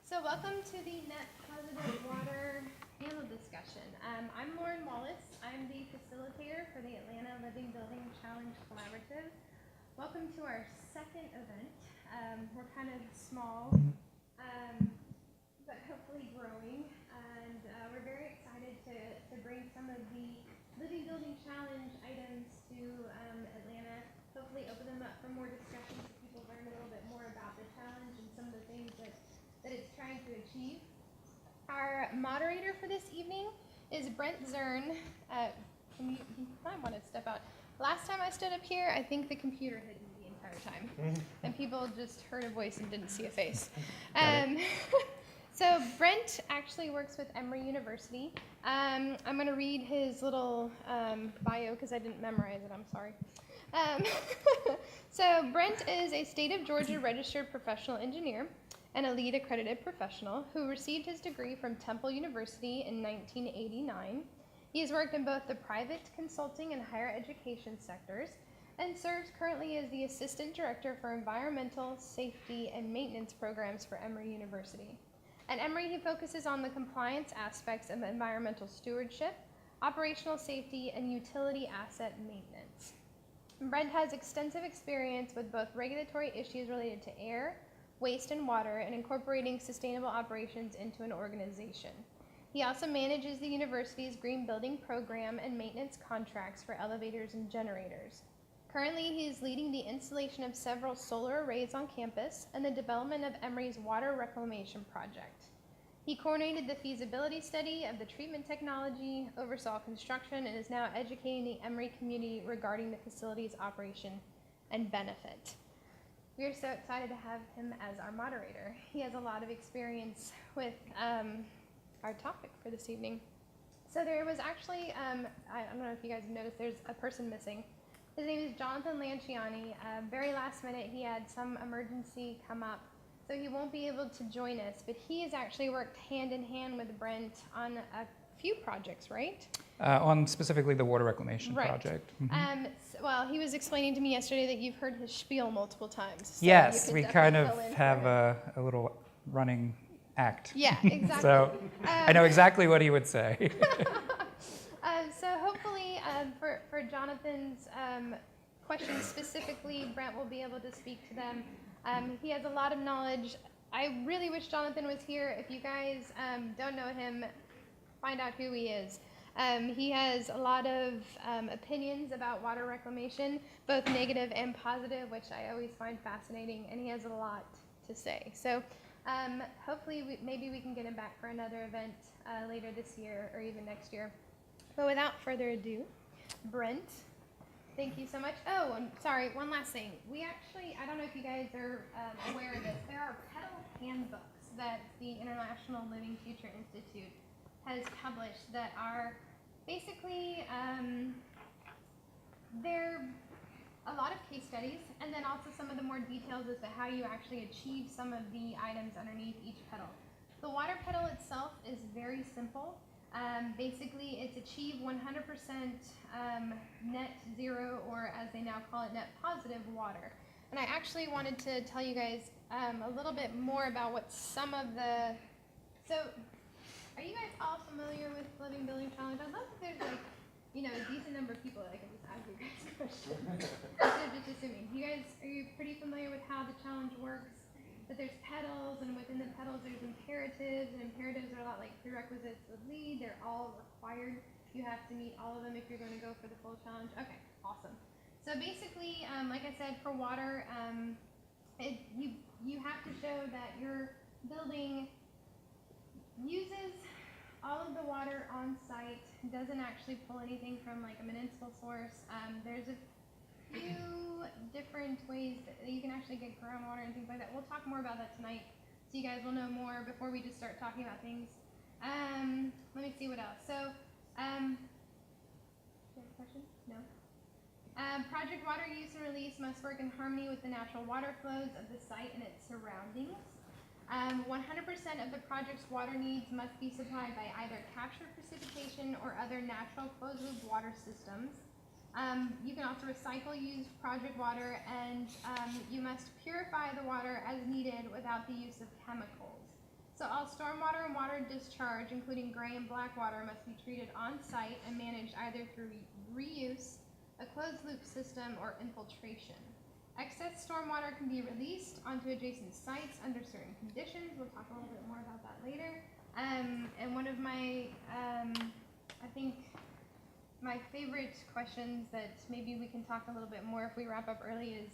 So welcome to the Net Positive Water panel discussion. I'm Wallace. I'm the facilitator for the Atlanta Living Building Challenge Collaborative. Welcome to our second event. We're kind of small, but hopefully growing, and we're very excited to bring some of the Living Building Challenge items to Atlanta, hopefully open them up for more discussion so people learn a little bit more about the challenge and some of the things that it's trying to achieve. Our moderator for this evening is Brent Zern. You might want to step out. Last time I stood up here, I think the computer hid me the entire time, and people just heard a voice and didn't see a face. So Brent actually works with Emory University. I'm going to read his little bio because I didn't memorize it. I'm sorry. So Brent is a state of Georgia registered professional engineer and a LEED accredited professional who received his degree from Temple University in 1989. He has worked in both the private consulting and higher education sectors and serves currently as the Assistant Director for Environmental, Safety, and Maintenance Programs for Emory University. At Emory, he focuses on the compliance aspects of environmental stewardship, operational safety, and utility asset maintenance. Brent has extensive experience with both regulatory issues related to air, waste, and water, and incorporating sustainable operations into an organization. He also manages the university's green building program and maintenance contracts for elevators and generators. Currently, he is leading the installation of several solar arrays on campus and the development of Emory's water reclamation project. He coordinated the feasibility study of the treatment technology, oversaw construction, and is now educating the Emory community regarding the facility's operation and benefit. We are so excited to have him as our moderator. He has a lot of experience with our topic for this evening. So there was actually, I don't know if you guys have noticed, there's a person missing. His name is Jonathan Lanciani. Very last minute, he had some emergency come up, so he won't be able to join us, but he has actually worked hand in hand with Brent on a few projects, right? On specifically the water reclamation project. Mm-hmm. Well, he was explaining to me yesterday that you've heard his spiel multiple times. So yes, we kind of have a little running act. Yeah, exactly. So I know exactly what he would say. So hopefully for Jonathan's questions specifically, Brent will be able to speak to them. He has a lot of knowledge. I really wish Jonathan was here. If you guys don't know him, find out who he is. He has a lot of opinions about water reclamation, both negative and positive, which I always find fascinating, and he has a lot to say. So hopefully maybe we can get him back for another event later this year or even next year. But without further ado, Brent, thank you so much. Oh, and sorry, one last thing. We actually, I don't know if you guys are aware of this, there are pedal handbooks that the International Living Future Institute has published that are basically, they're a lot of case studies, and then also some of the more details as to how you actually achieve some of the items underneath each pedal. The water pedal itself is very simple. Basically, it's achieve 100% net zero, or as they now call it, net positive water. And I actually wanted to tell you guys a little bit more about what some of the, so are you guys all familiar with Living Building Challenge? I'd love if there's a decent number of people that I can just ask you guys questions. Instead of just assuming. Are you pretty familiar with how the challenge works? That there's pedals, and within the pedals there's imperatives, and imperatives are a lot like prerequisites with LEED. They're all required. You have to meet all of them if you're going to go for the full challenge. Okay, awesome. So basically, like I said, for water, you have to show that your building uses all of the water on site, doesn't actually pull anything from like a municipal source. There's a few different ways that you can actually get groundwater and things like that. We'll talk more about that tonight, so you guys will know more before we just start talking about things. Let me see what else. So, do you have a question? No? Project water use and release must work in harmony with the natural water flows of the site and its surroundings. 100% of the project's water needs must be supplied by either captured precipitation or other natural closed-loop water systems. You can also recycle used project water, and you must purify the water as needed without the use of chemicals. So all stormwater and water discharge, including gray and black water, must be treated on site and managed either through reuse, a closed loop system, or infiltration. Excess stormwater can be released onto adjacent sites under certain conditions. We'll talk a little bit more about that later. And one of my, I think, my favorite questions that maybe we can talk a little bit more if we wrap up early is,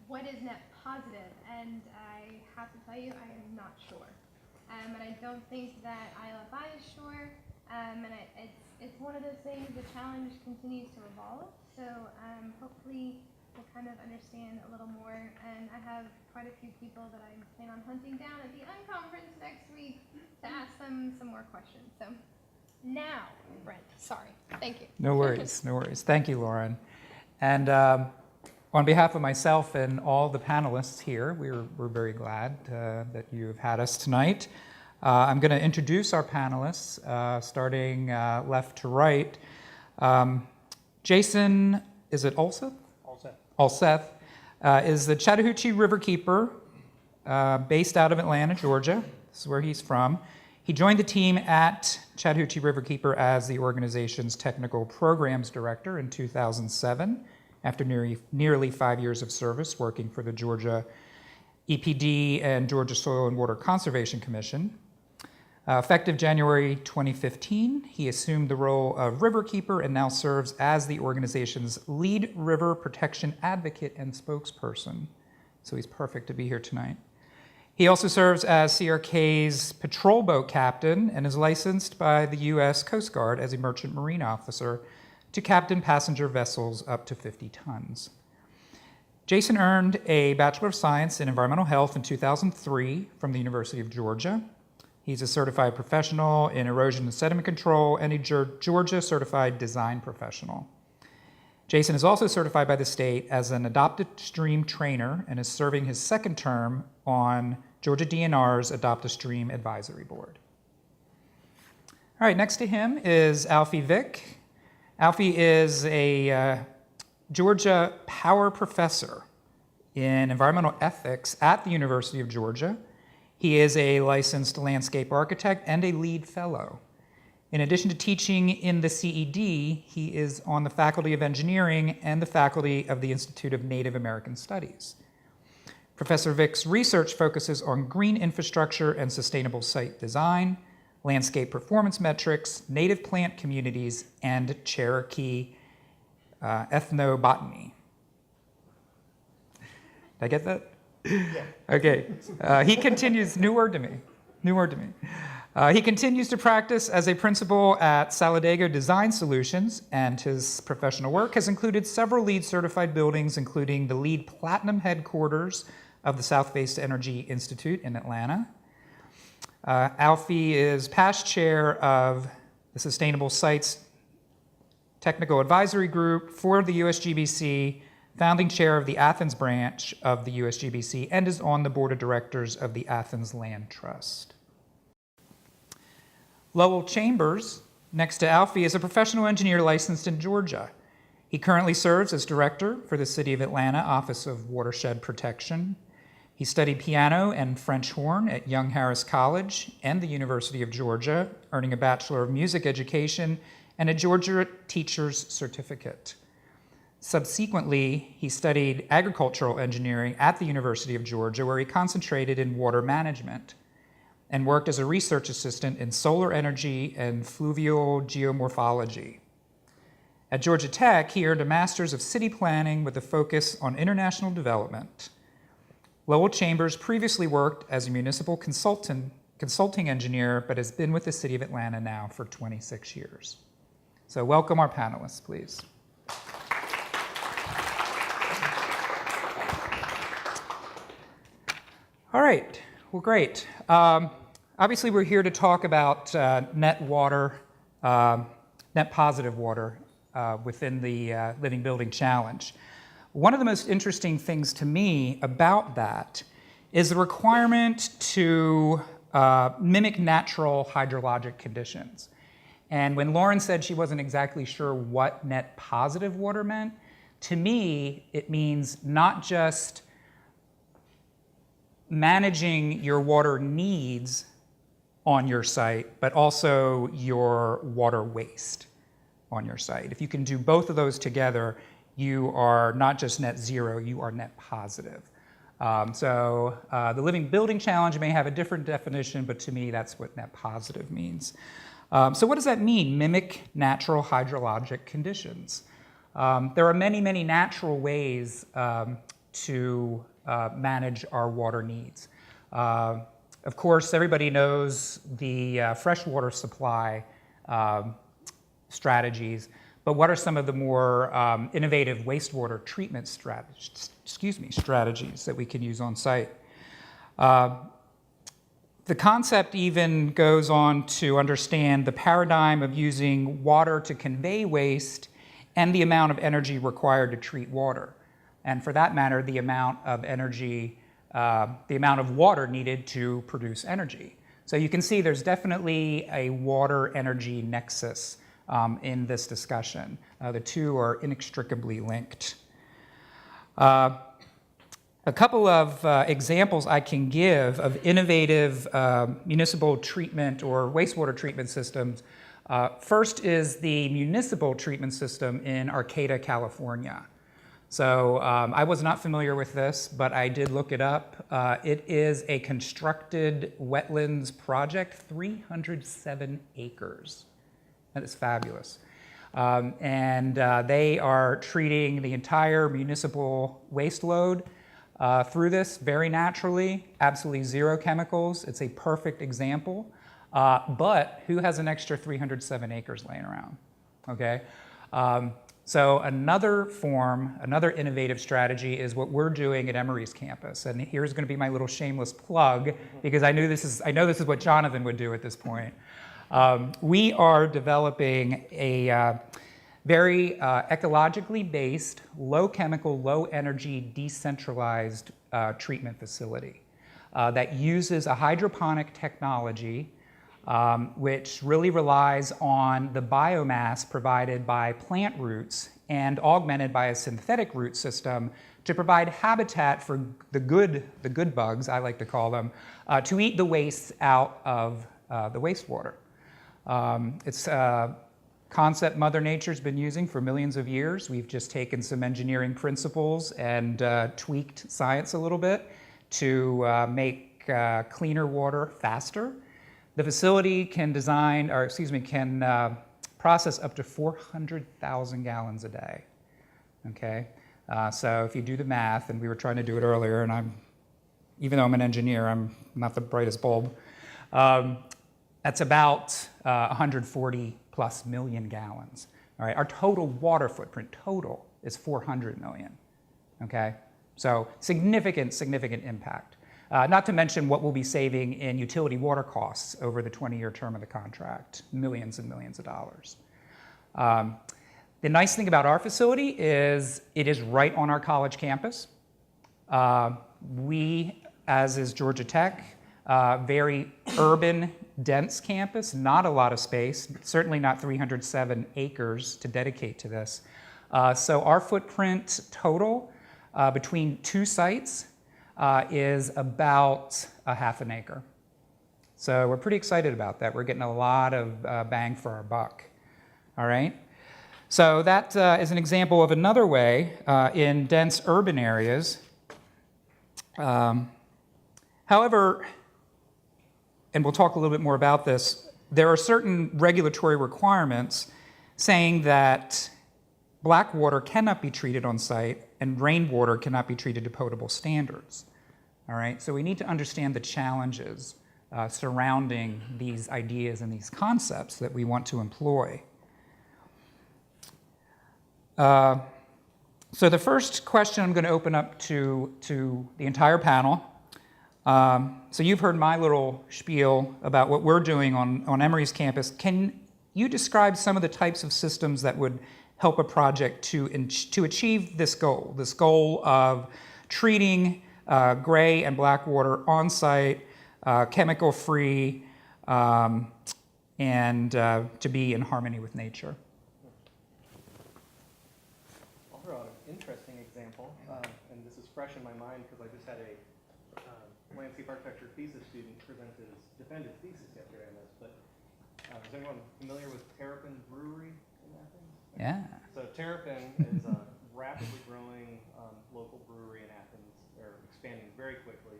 what is net positive? And I have to tell you, I am not sure. And I don't think that ILFI is sure. It's one of those things, the challenge continues to evolve. So hopefully we'll kind of understand a little more. And I have quite a few people that I plan on hunting down at the unconference next week to ask them some more questions. So now, Brent, sorry. Thank you. No worries, no worries. Thank you, Lauren. And on behalf of myself and all the panelists here, we're very glad that you have had us tonight. I'm going to introduce our panelists, starting left to right. Jason, is it Ulseth? Ulseth is the Chattahoochee Riverkeeper, based out of Atlanta, Georgia. This is where he's from. He joined the team at Chattahoochee Riverkeeper as the organization's technical programs director in 2007, after nearly 5 years of service working for the Georgia EPD and Georgia Soil and Water Conservation Commission. Effective January 2015, he assumed the role of riverkeeper and now serves as the organization's lead river protection advocate and spokesperson. So he's perfect to be here tonight. He also serves as CRK's patrol boat captain and is licensed by the U.S. Coast Guard as a merchant marine officer to captain passenger vessels up to 50 tons. Jason earned a Bachelor of Science in Environmental Health in 2003 from the University of Georgia. He's a certified professional in erosion and sediment control and a Georgia certified design professional. Jason is also certified by the state as an adopted stream trainer and is serving his second term on Georgia DNR's Adopt a Stream Advisory Board. All right, next to him is Alfie Vick. Alfie is a Georgia Power Professor in Environmental Ethics at the University of Georgia. He is a licensed landscape architect and a LEED fellow. In addition to teaching in the CED, he is on the Faculty of Engineering and the Faculty of the Institute of Native American Studies. Professor Vick's research focuses on green infrastructure and sustainable site design, landscape performance metrics, native plant communities, and Cherokee ethnobotany. Did I get that? Yeah. Okay. He continues, new word to me. He continues to practice as a principal at Saladego Design Solutions, and his professional work has included several LEED certified buildings, including the LEED Platinum headquarters of the South-Based Energy Institute in Atlanta. Alfie is past chair of the Sustainable Sites Technical Advisory Group for the USGBC, founding chair of the Athens branch of the USGBC, and is on the board of directors of the Athens Land Trust. Lowell Chambers, next to Alfie, is a professional engineer licensed in Georgia. He currently serves as director for the City of Atlanta Office of Watershed Protection. He studied piano and French horn at Young Harris College and the University of Georgia, earning a Bachelor of Music Education and a Georgia Teacher's Certificate. Subsequently, he studied agricultural engineering at the University of Georgia, where he concentrated in water management and worked as a research assistant in solar energy and fluvial geomorphology. At Georgia Tech, he earned a Master's of City Planning with a focus on international development. Lowell Chambers previously worked as a municipal consulting engineer, but has been with the City of Atlanta now for 26 years. So welcome our panelists, please. All right, well, great. Obviously, we're here to talk about net positive water within the Living Building Challenge. One of the most interesting things to me about that is the requirement to mimic natural hydrologic conditions. And when Lauren said she wasn't exactly sure what net positive water meant, to me, it means not just managing your water needs on your site, but also your water waste on your site. If you can do both of those together, you are not just net zero, you are net positive. The Living Building Challenge may have a different definition, but to me, that's what net positive means. So what does that mean? Mimic natural hydrologic conditions. There are many, many natural ways to manage our water needs. Of course, everybody knows the freshwater supply strategies, but what are some of the more innovative wastewater treatment strategies that we can use on site? The concept even goes on to understand the paradigm of using water to convey waste and the amount of energy required to treat water. And for that matter, the amount of energy, the amount of water needed to produce energy. So you can see there's definitely a water energy nexus in this discussion. The two are inextricably linked. A couple of examples I can give of innovative municipal treatment or wastewater treatment systems. First is the municipal treatment system in Arcata, California. So I was not familiar with this, but I did look it up. It is a constructed wetlands project, 307 acres. That is fabulous. They are treating the entire municipal waste load through this very naturally, absolutely zero chemicals. It's a perfect example. But who has an extra 307 acres laying around? Okay. So another innovative strategy is what we're doing at Emory's campus. And here's going to be my little shameless plug, because I know this is what Jonathan would do at this point. We are developing a very ecologically based, low chemical, low energy, decentralized treatment facility that uses a hydroponic technology which really relies on the biomass provided by plant roots and augmented by a synthetic root system to provide habitat for the good bugs, I like to call them, to eat the waste out of the wastewater. It's a concept Mother Nature's been using for millions of years. We've just taken some engineering principles and tweaked science a little bit to make cleaner water faster. The facility can process up to 400,000 gallons a day. Okay, so if you do the math, and we were trying to do it earlier, and even though I'm an engineer, I'm not the brightest bulb. That's about 140 plus million gallons. All right, our total water footprint is 400 million. Okay, so significant impact. Not to mention what we'll be saving in utility water costs over the 20-year term of the contract, millions and millions of dollars. The nice thing about our facility is it is right on our college campus. We, as is Georgia Tech, very urban, dense campus, not a lot of space, certainly not 307 acres to dedicate to this. So our footprint total between two sites is about a half an acre. So we're pretty excited about that. We're getting a lot of bang for our buck. All right? So that is an example of another way in dense urban areas. However, and we'll talk a little bit more about this, there are certain regulatory requirements saying that black water cannot be treated on site and rainwater cannot be treated to potable standards. All right, so we need to understand the challenges surrounding these ideas and these concepts that we want to employ. So the first question I'm going to open up to the entire panel. So you've heard my little spiel about what we're doing on Emory's campus. Can you describe some of the types of systems that would help a project to achieve this goal of treating gray and black water on site, chemical-free, and to be in harmony with nature? I'll throw out an interesting example, and this is fresh in my mind because I just had a landscape architecture thesis student defended thesis yesterday on this, but is anyone familiar with Terrapin Brewery in Athens? Yeah. So Terrapin is a rapidly growing local brewery in Athens. They're expanding very quickly.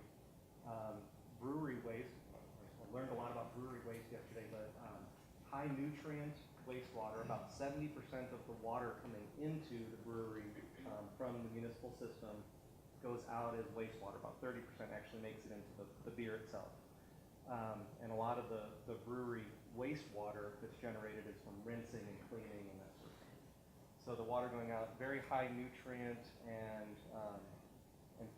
Brewery waste, I learned a lot about brewery waste yesterday, but high nutrient wastewater, about 70% of the water coming into the brewery from the municipal system goes out as wastewater. About 30% actually makes it into the beer itself. And a lot of the brewery wastewater that's generated is from rinsing and cleaning and that sort of thing. So the water going out, very high nutrient and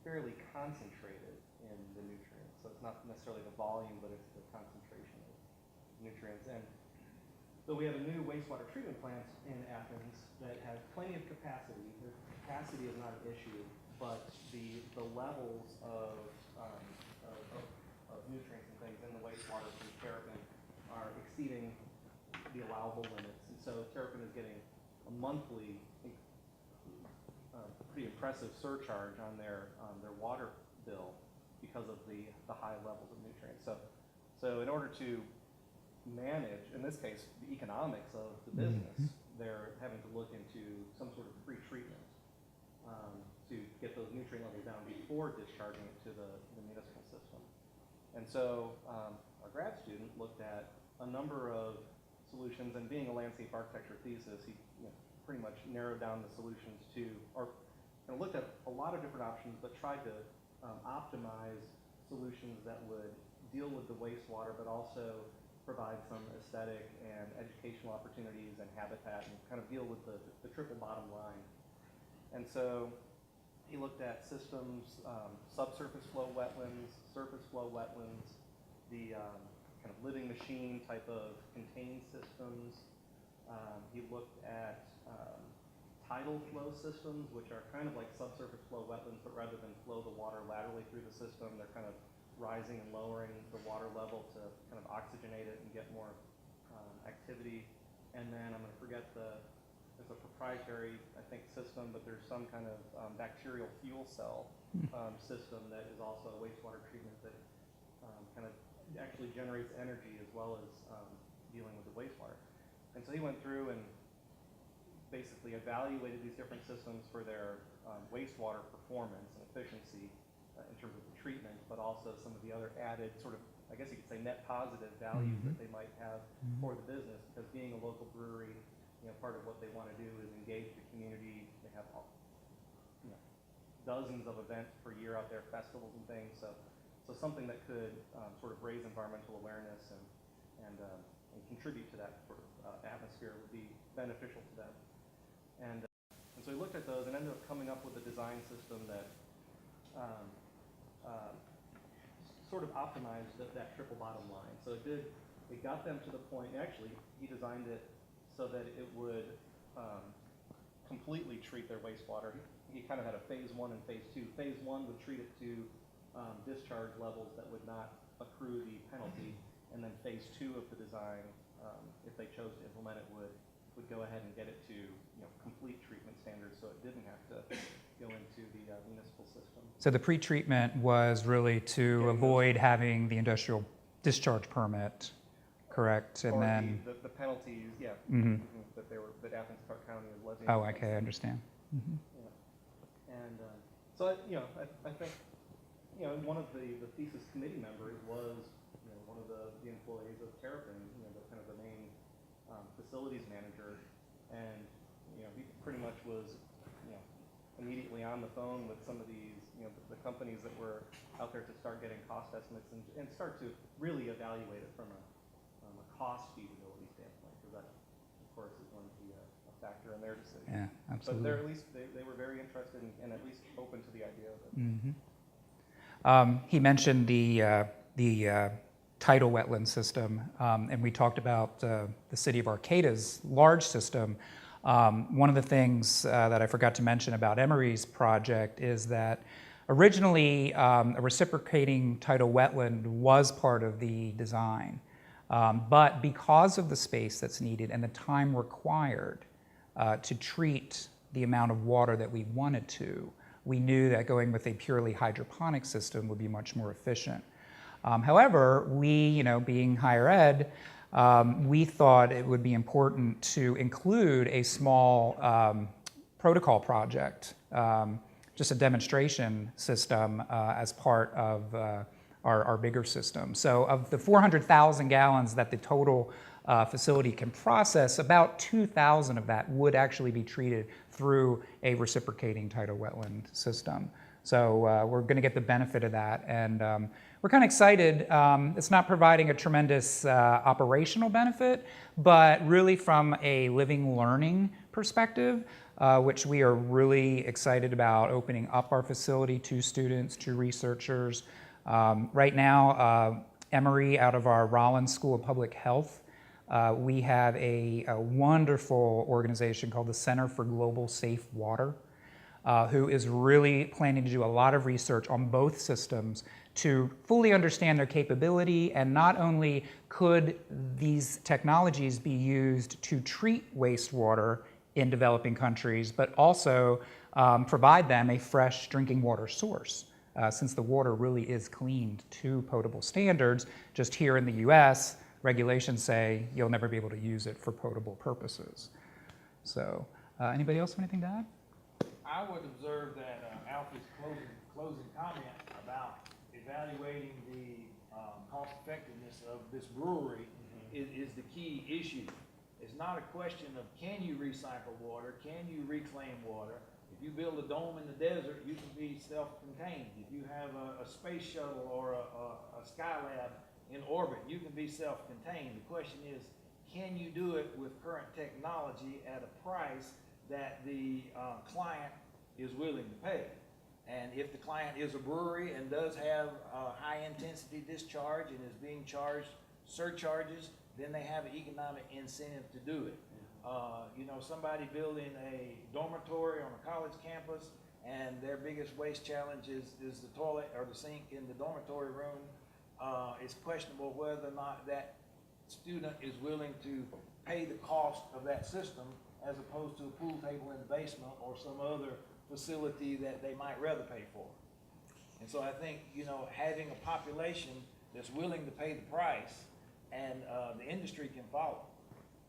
fairly concentrated in the nutrients. So it's not necessarily the volume, but it's the concentration of nutrients. And so we have a new wastewater treatment plant in Athens that has plenty of capacity. The capacity is not an issue, but the levels of nutrients and things in the wastewater from Terrapin are exceeding the allowable limits. And so Terrapin is getting a monthly, pretty impressive surcharge on their water bill because of the high levels of nutrients. So in order to manage, in this case, the economics of the business, they're having to look into some sort of pre-treatment to get those nutrient levels down before discharging it to the municipal system. And so our grad student looked at a number of solutions, and being a landscape architecture thesis, he pretty much narrowed down the solutions to, or looked at a lot of different options, but tried to optimize solutions that would deal with the wastewater, but also provide some aesthetic and educational opportunities and habitat, and kind of deal with the triple bottom line. And so he looked at systems, subsurface flow wetlands, surface flow wetlands, the kind of living machine type of contained systems. He looked at tidal flow systems, which are kind of like subsurface flow wetlands, but rather than flow the water laterally through the system, they're kind of rising and lowering the water level to kind of oxygenate it and get more activity. And then I'm going to forget it's a proprietary, I think, system, but there's some kind of bacterial fuel cell system that is also a wastewater treatment that kind of actually generates energy as well as dealing with the wastewater. And so he went through and basically evaluated these different systems for their wastewater performance and efficiency in terms of the treatment, but also some of the other added sort of, I guess you could say, net positive values that they might have for the business, because being a local brewery, part of what they want to do is engage the community. They have dozens of events per year out there, festivals and things. So something that could sort of raise environmental awareness and contribute to that sort of atmosphere would be beneficial to them. And so we looked at those and ended up coming up with a design system that sort of optimized that triple bottom line. So it got them to the point, actually he designed it so that it would completely treat their wastewater. He kind of had a phase 1 and phase 2. Phase 1 would treat it to discharge levels that would not accrue the penalty, and then phase 2 of the design, if they chose to implement it, would go ahead and get it to complete treatment standards, so it didn't have to go into the municipal system. So the pre-treatment was really to avoid having the industrial discharge permit, correct? And or then the penalties, that Athens Park County is levying. oh, okay, I understand. Yeah. And so I think one of the thesis committee members was one of the employees of Terrapin, the kind of the main facilities manager, and he pretty much was immediately on the phone with some of these the companies that were out there to start getting cost estimates and start to really evaluate it from a cost feasibility standpoint, because that of course is going to be a factor in their decision. Yeah, absolutely. But they're at least they were very interested and at least open to the idea of it. He mentioned the tidal wetland system, and we talked about the city of Arcata's large system. One of the things that I forgot to mention about Emory's project is that originally a reciprocating tidal wetland was part of the design, but because of the space that's needed and the time required to treat the amount of water that we wanted to, we knew that going with a purely hydroponic system would be much more efficient. However, we, being higher ed, we thought it would be important to include a small protocol project, just a demonstration system as part of our bigger system. So of the 400,000 gallons that the total facility can process, about 2,000 of that would actually be treated through a reciprocating tidal wetland system. So we're going to get the benefit of that, and we're kind of excited. It's not providing a tremendous operational benefit, but really from a living learning perspective, which we are really excited about opening up our facility to students, to researchers. Right now, Emory, out of our Rollins School of Public Health, we have a wonderful organization called the Center for Global Safe Water, who is really planning to do a lot of research on both systems to fully understand their capability, and not only could these technologies be used to treat wastewater in developing countries, but also provide them a fresh drinking water source. Since the water really is cleaned to potable standards, just here in the US, regulations say you'll never be able to use it for potable purposes. So, anybody else have anything to add? I would observe that Alfred's closing comment about evaluating the cost effectiveness of this brewery is the key issue. It's not a question of can you recycle water, can you reclaim water. If you build a dome in the desert, you can be self-contained. If you have a space shuttle or a Skylab in orbit, you can be self-contained. The question is, can you do it with current technology at a price that the client is willing to pay? And if the client is a brewery and does have high-intensity discharge and is being charged surcharges, then they have an economic incentive to do it. Somebody building a dormitory on a college campus and their biggest waste challenge is the toilet or the sink in the dormitory room, it's questionable whether or not that student is willing to pay the cost of that system as opposed to a pool table in the basement or some other facility that they might rather pay for. And so I think, having a population that's willing to pay the price, and the industry can follow.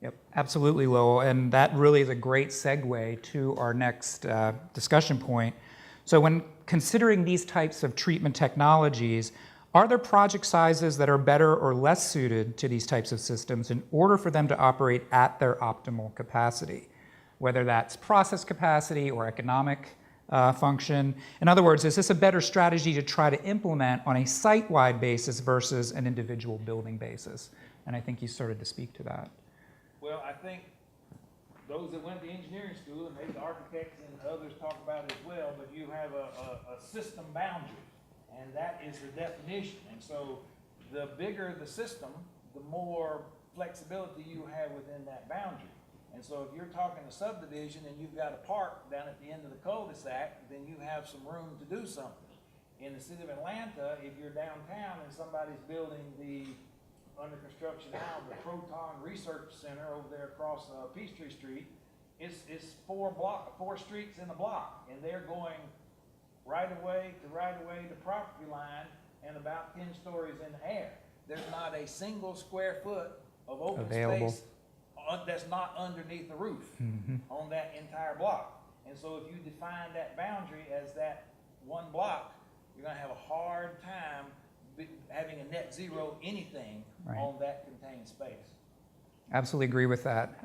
Yep, absolutely, Lowell, and that really is a great segue to our next discussion point. So when considering these types of treatment technologies, are there project sizes that are better or less suited to these types of systems in order for them to operate at their optimal capacity, whether that's process capacity or economic function? In other words, is this a better strategy to try to implement on a site-wide basis versus an individual building basis? And I think you started to speak to that. Well, I think those that went to engineering school, and maybe the architects and others talk about it as well, but you have a system boundary, and that is the definition. And so the bigger the system, the more flexibility you have within that boundary. And so if you're talking a subdivision and you've got a park down at the end of the cul-de-sac, then you have some room to do something. In the city of Atlanta, if you're downtown and somebody's building the under construction now, the Proton Research Center over there across Peachtree Street, it's four streets in a block, and they're going right away to property line and about 10 stories in the air. There's not a single square foot of open space that's not underneath the roof on that entire block. And so if you define that boundary as that one block, you're going to have a hard time having a net zero anything on that contained space. Absolutely agree with that.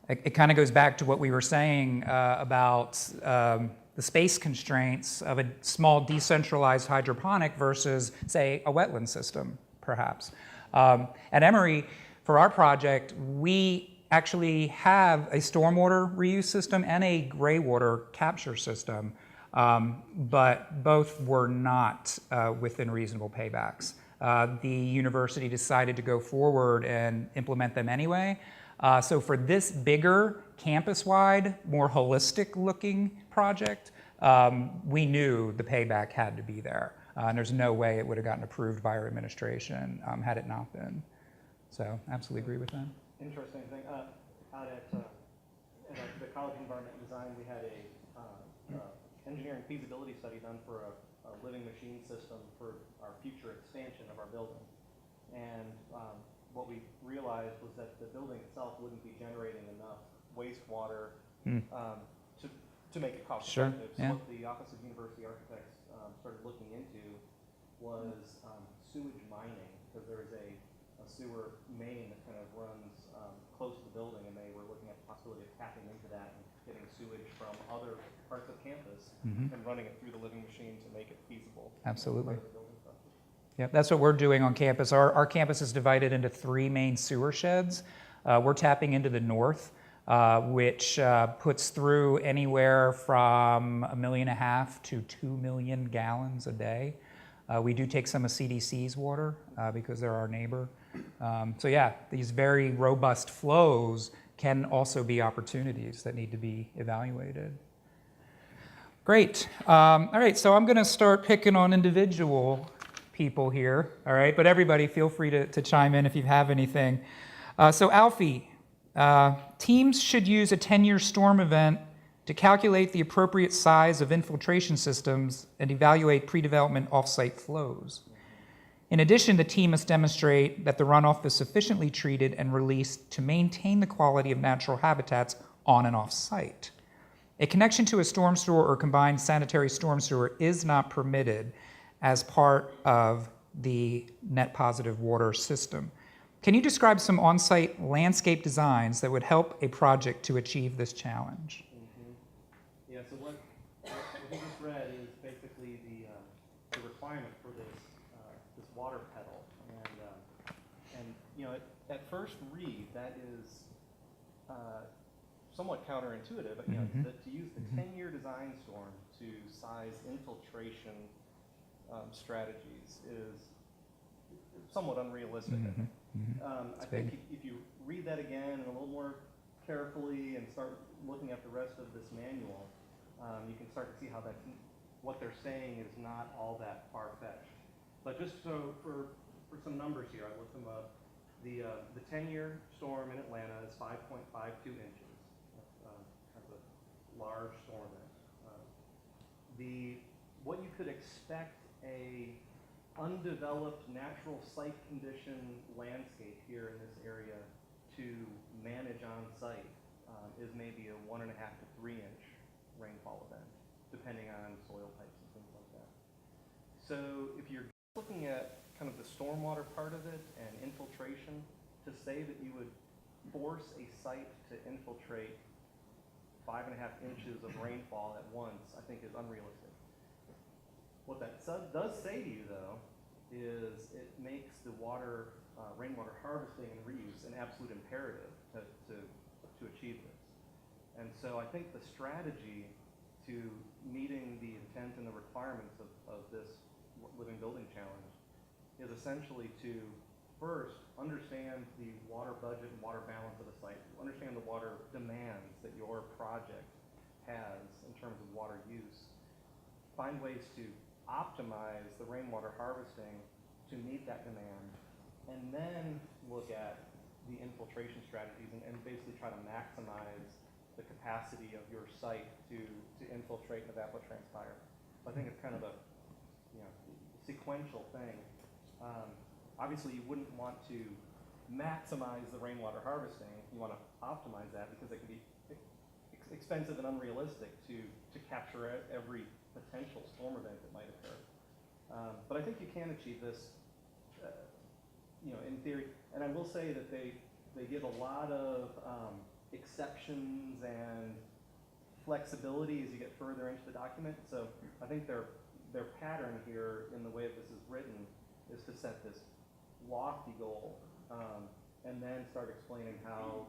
It kind of goes back to what we were saying about the space constraints of a small decentralized hydroponic versus, say, a wetland system, perhaps. At Emory, for our project, we actually have a stormwater reuse system and a gray water capture system, but both were not within reasonable paybacks. The university decided to go forward and implement them anyway. So for this bigger, campus-wide, more holistic-looking project, we knew the payback had to be there. And there's no way it would have gotten approved by our administration had it not been. So absolutely agree with that. Interesting thing, out at the College of Environment Design, we had a engineering feasibility study done for a living machine system for our future expansion of our building. And what we realized was that the building itself wouldn't be generating enough wastewater to make it cost Sure, effective. So yeah. what the Office of University Architects started looking into was sewage mining, because there is a sewer main that kind of runs close to the building, and they were looking at the possibility of tapping into that and getting sewage from other parts of campus and running it through the living machine to make it feasible. Absolutely. as part of the building process. Yeah, that's what we're doing on campus. Our campus is divided into 3 main sewer sheds. We're tapping into the north, which puts through anywhere from 1.5 million to 2 million gallons a day. We do take some of CDC's water because they're our neighbor. So yeah, these very robust flows can also be opportunities that need to be evaluated. Great. All right, so I'm going to start picking on individual people here, all right? But everybody feel free to chime in if you have anything. So Alfie, teams should use a 10-year storm event to calculate the appropriate size of infiltration systems and evaluate pre-development off-site flows. In addition, the team must demonstrate that the runoff is sufficiently treated and released to maintain the quality of natural habitats on and off-site. A connection to a storm sewer or combined sanitary storm sewer is not permitted as part of the net positive water system. Can you describe some on-site landscape designs that would help a project to achieve this challenge? Yeah, so what you just read is basically the requirement for this water pedal, and you know, at first read that is somewhat counterintuitive. But, you know, to use the 10-year design storm to size infiltration strategies is somewhat unrealistic. I think if you read that again and a little more carefully and start looking at the rest of this manual, you can start to see how what they're saying is not all that far-fetched. But just so for some numbers here, I looked them up. The 10-year storm in Atlanta is 5.52 inches. That's a large storm. What you could expect a undeveloped natural site condition landscape here in this area to manage on site is maybe a 1.5 to 3 inch rainfall event, depending on soil types and things like that. So if you're looking at kind of the stormwater part of it and infiltration, to say that you would force a site to infiltrate 5.5 inches of rainfall at once, I think is unrealistic. What that does say to you, though, is it makes the rainwater harvesting and reuse an absolute imperative to achieve this. And so I think the strategy to meeting the intent and the requirements of this living building challenge is essentially to first understand the water budget and water balance of the site, understand the water demands that your project has in terms of water use, find ways to optimize the rainwater harvesting to meet that demand, and then look at the infiltration strategies and basically try to maximize the capacity of your site to infiltrate and evapotranspire. So I think it's kind of a sequential thing. Obviously, you wouldn't want to maximize the rainwater harvesting. You want to optimize that because it can be expensive and unrealistic to capture every potential storm event that might occur. But I think you can achieve this, in theory. And I will say that they give a lot of exceptions and flexibility as you get further into the document. So I think their pattern here in the way that this is written is to set this lofty goal and then start explaining how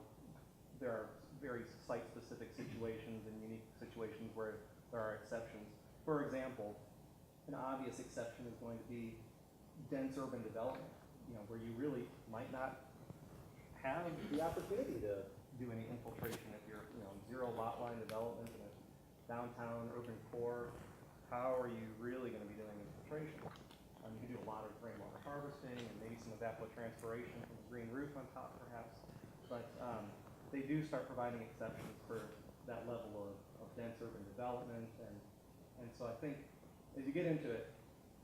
there are very site-specific situations and unique situations where there are exceptions. For example, an obvious exception is going to be dense urban development, where you really might not have the opportunity to do any infiltration if you're, zero lot line development in a downtown urban core. How are you really going to be doing infiltration? You can do a lot of rainwater harvesting and maybe some evapotranspiration from a green roof on top, perhaps. But they do start providing exceptions for that level of dense urban development, and And so I think as you get into it,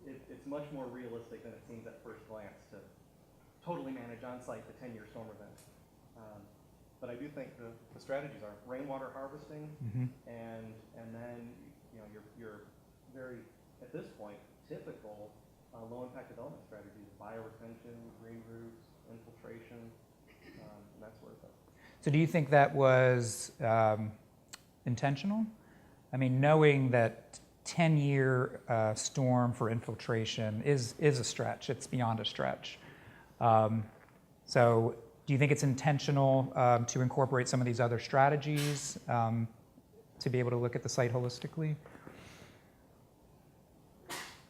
it's much more realistic than it seems at first glance to totally manage on-site the 10-year storm event. But I do think the strategies are rainwater harvesting, and then your very, at this point, typical low-impact development strategies: bioretention, green roofs, infiltration, and that sort of thing. So do you think that was intentional? I mean, knowing that 10-year storm for infiltration is a stretch. It's beyond a stretch. So do you think it's intentional to incorporate some of these other strategies to be able to look at the site holistically?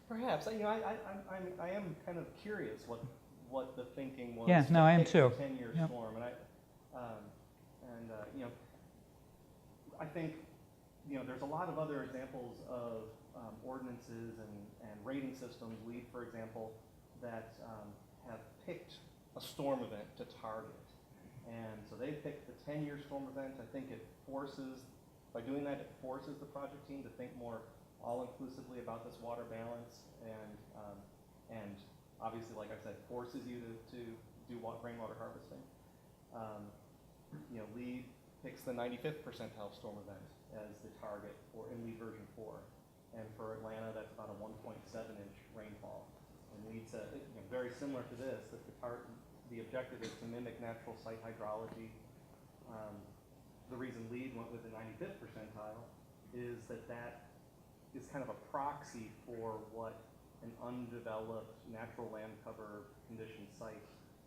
Perhaps. I am kind of curious what the thinking was. Yeah, no, I am too. 10-year Yep. storm, and I think there's a lot of other examples of ordinances and rating systems. LEED, for example, that have picked a storm event to target, and so they picked the 10-year storm event. I think by doing that, it forces the project team to think more all-inclusively about this water balance, and obviously, like I said, forces you to do rainwater harvesting. LEED picks the 95th percentile storm event as the target in LEED version 4, and for Atlanta, that's about a 1.7-inch rainfall. And LEED said, very similar to this, that the objective is to mimic natural site hydrology. The reason LEED went with the 95th percentile is that is kind of a proxy for what an undeveloped natural land cover condition site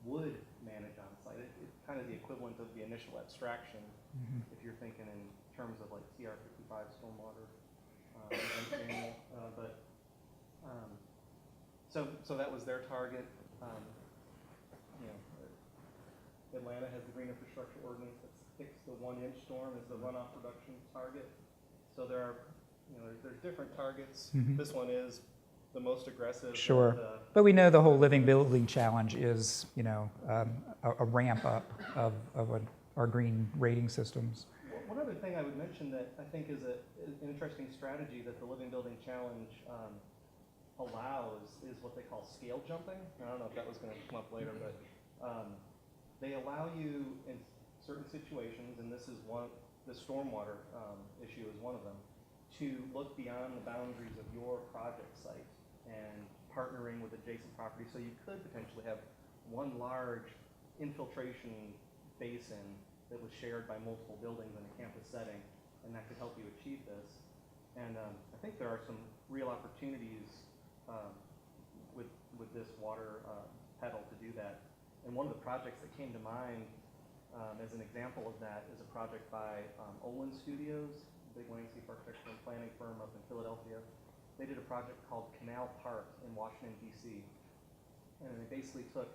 would manage on site. It's kind of the equivalent of the initial abstraction, if you're thinking in terms of like CR 55 stormwater. So that was their target. Atlanta has the Green Infrastructure Ordinance that picks the 1-inch storm as the runoff reduction target. So there's different targets. This one is the most aggressive. Sure. But we know the whole living building challenge is, a ramp up of our green rating systems. One other thing I would mention that I think is an interesting strategy that the Living Building Challenge allows is what they call scale jumping. I don't know if that was going to come up later, but they allow you in certain situations, and this stormwater issue is one of them, to look beyond the boundaries of your project site and partnering with adjacent properties. So you could potentially have one large infiltration basin that was shared by multiple buildings in a campus setting, and that could help you achieve this. And I think there are some real opportunities with this water pedal to do that. And one of the projects that came to mind as an example of that is a project by Olin Studios, a big landscape architecture and planning firm up in Philadelphia. They did a project called Canal Park in Washington, D.C. And they basically took,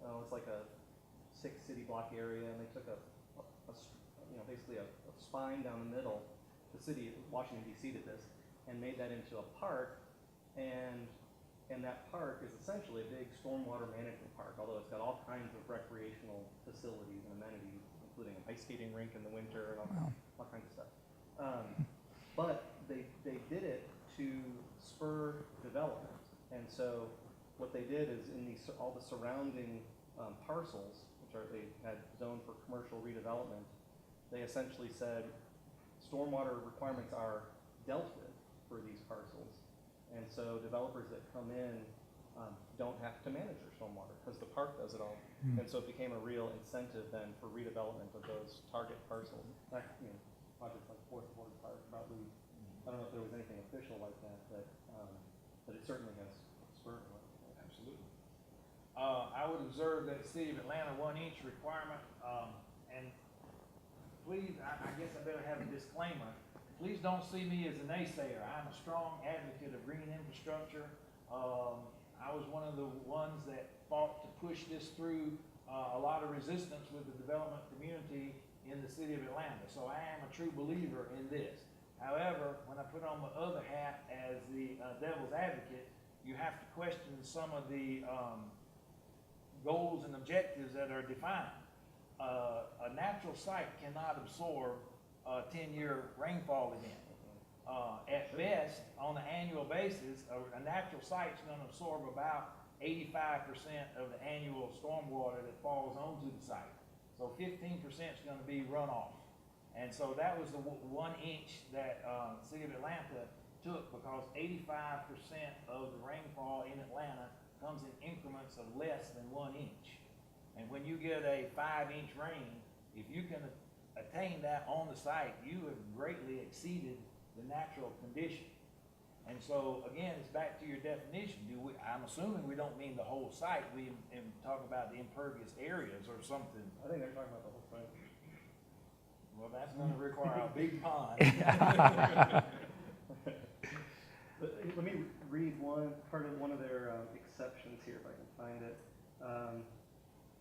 it's like a 6-city block area, and they took basically a spine down the middle. The city of Washington, D.C. did this, and made that into a park, and that park is essentially a big stormwater management park, although it's got all kinds of recreational facilities and amenities, including an ice skating rink in the winter and all kinds of stuff. But they did it to spur development, and so what they did is in all the surrounding parcels, they had zoned for commercial redevelopment, they essentially said stormwater requirements are dealt with for these parcels. And so developers that come in don't have to manage their stormwater because the park does it all. And so it became a real incentive then for redevelopment of those target parcels. Projects like Fourth Ward Park, probably, I don't know if there was anything official like that, but it certainly has spurred it. Absolutely. I would observe that City of Atlanta 1-inch requirement, and please, I guess I better have a disclaimer. Please don't see me as a naysayer. I'm a strong advocate of green infrastructure. I was one of the ones that fought to push this through a lot of resistance with the development community in the City of Atlanta. So I am a true believer in this. However, when I put on my other hat as the devil's advocate, you have to question some of the goals and objectives that are defined. A natural site cannot absorb a 10-year rainfall event. At best, on an annual basis, a natural site's gonna absorb about 85% of the annual stormwater that falls onto the site. So 15% is gonna be runoff. And so that was the 1 inch that, City of Atlanta took, because 85% of the rainfall in Atlanta comes in increments of less than 1 inch. And when you get a 5-inch rain, if you can attain that on the site, you have greatly exceeded the natural condition. And so, again, it's back to your definition. I'm assuming we don't mean the whole site, we talk about the impervious areas or something. I think they're talking about the whole thing. Well, that's gonna require a big pond. But let me read one of their exceptions here, if I can find it.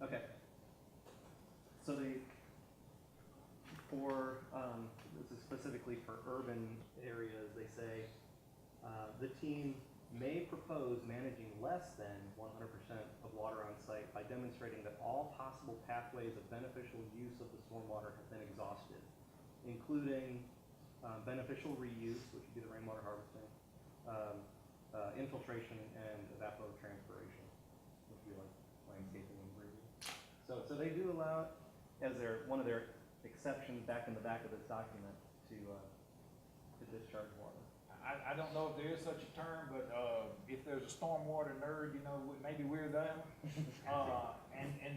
Okay. So this is specifically for urban areas, they say, the team may propose managing less than 100% of water on site by demonstrating that all possible pathways of beneficial use of the stormwater have been exhausted, including beneficial reuse, which would be the rainwater harvesting, infiltration, and evapotranspiration, which would be like landscaping and breeding. So they do allow it as one of their exceptions back in the back of this document to discharge water. I don't know if there is such a term, but if there's a stormwater nerd, maybe we're them.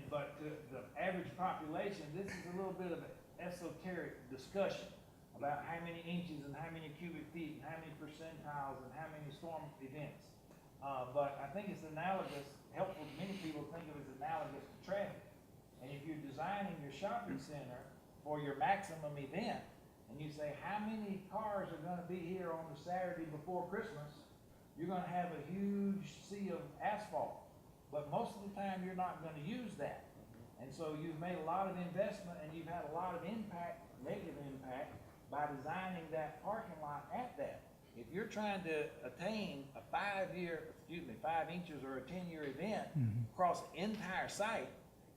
But to the average population, this is a little bit of an esoteric discussion about how many inches and how many cubic feet and how many percentiles and how many storm events. But I think it's analogous, helpful to many people think of it as analogous to traffic. And if you're designing your shopping center for your maximum event, and you say, how many cars are gonna be here on the Saturday before Christmas, you're gonna have a huge sea of asphalt. But most of the time, you're not gonna use that. And so you've made a lot of investment and you've had a lot of impact, negative impact, by designing that parking lot at that. If you're trying to attain a 5 inches or a 10-year event across the entire site,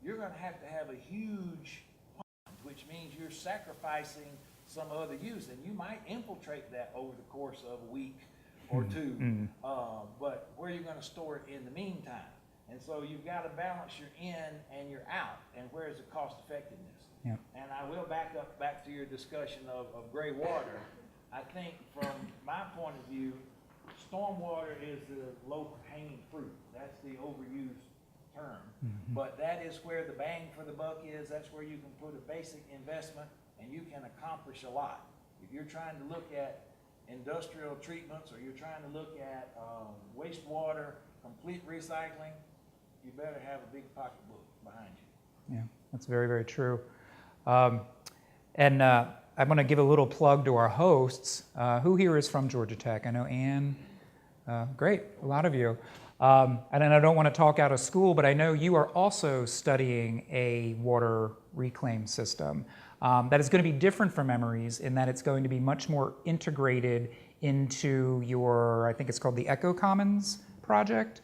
you're gonna have a huge pond, which means you're sacrificing some other use, and you might infiltrate that over the course of a week or two, but where are you going to store it in the meantime? And so you've got to balance your in and your out, and where is the cost effectiveness? Yeah. And I will back to your discussion of gray water. I think from my point of view, stormwater is the low hanging fruit. That's the overused term, but that is where the bang for the buck is. That's where you can put a basic investment and you can accomplish a lot. If you're trying to look at industrial treatments, or you're trying to look at wastewater, complete recycling, you better have a big pocketbook behind you. Yeah, that's very, very true. I'm going to give a little plug to our hosts. Who here is from Georgia Tech? I know Ann. Great, a lot of you. And I don't want to talk out of school, but I know you are also studying a water reclaim system. That is going to be different from Emory's in that it's going to be much more integrated into your, I think it's called the Eco Commons project,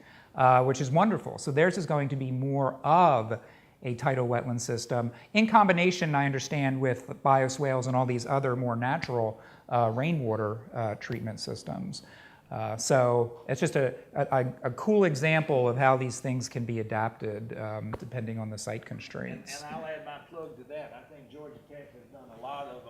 which is wonderful. So theirs is going to be more of a tidal wetland system in combination, I understand, with bioswales and all these other more natural rainwater treatment systems. So it's just a cool example of how these things can be adapted depending on the site constraints. And I'll add my plug to that. I think Georgia Tech has done a lot of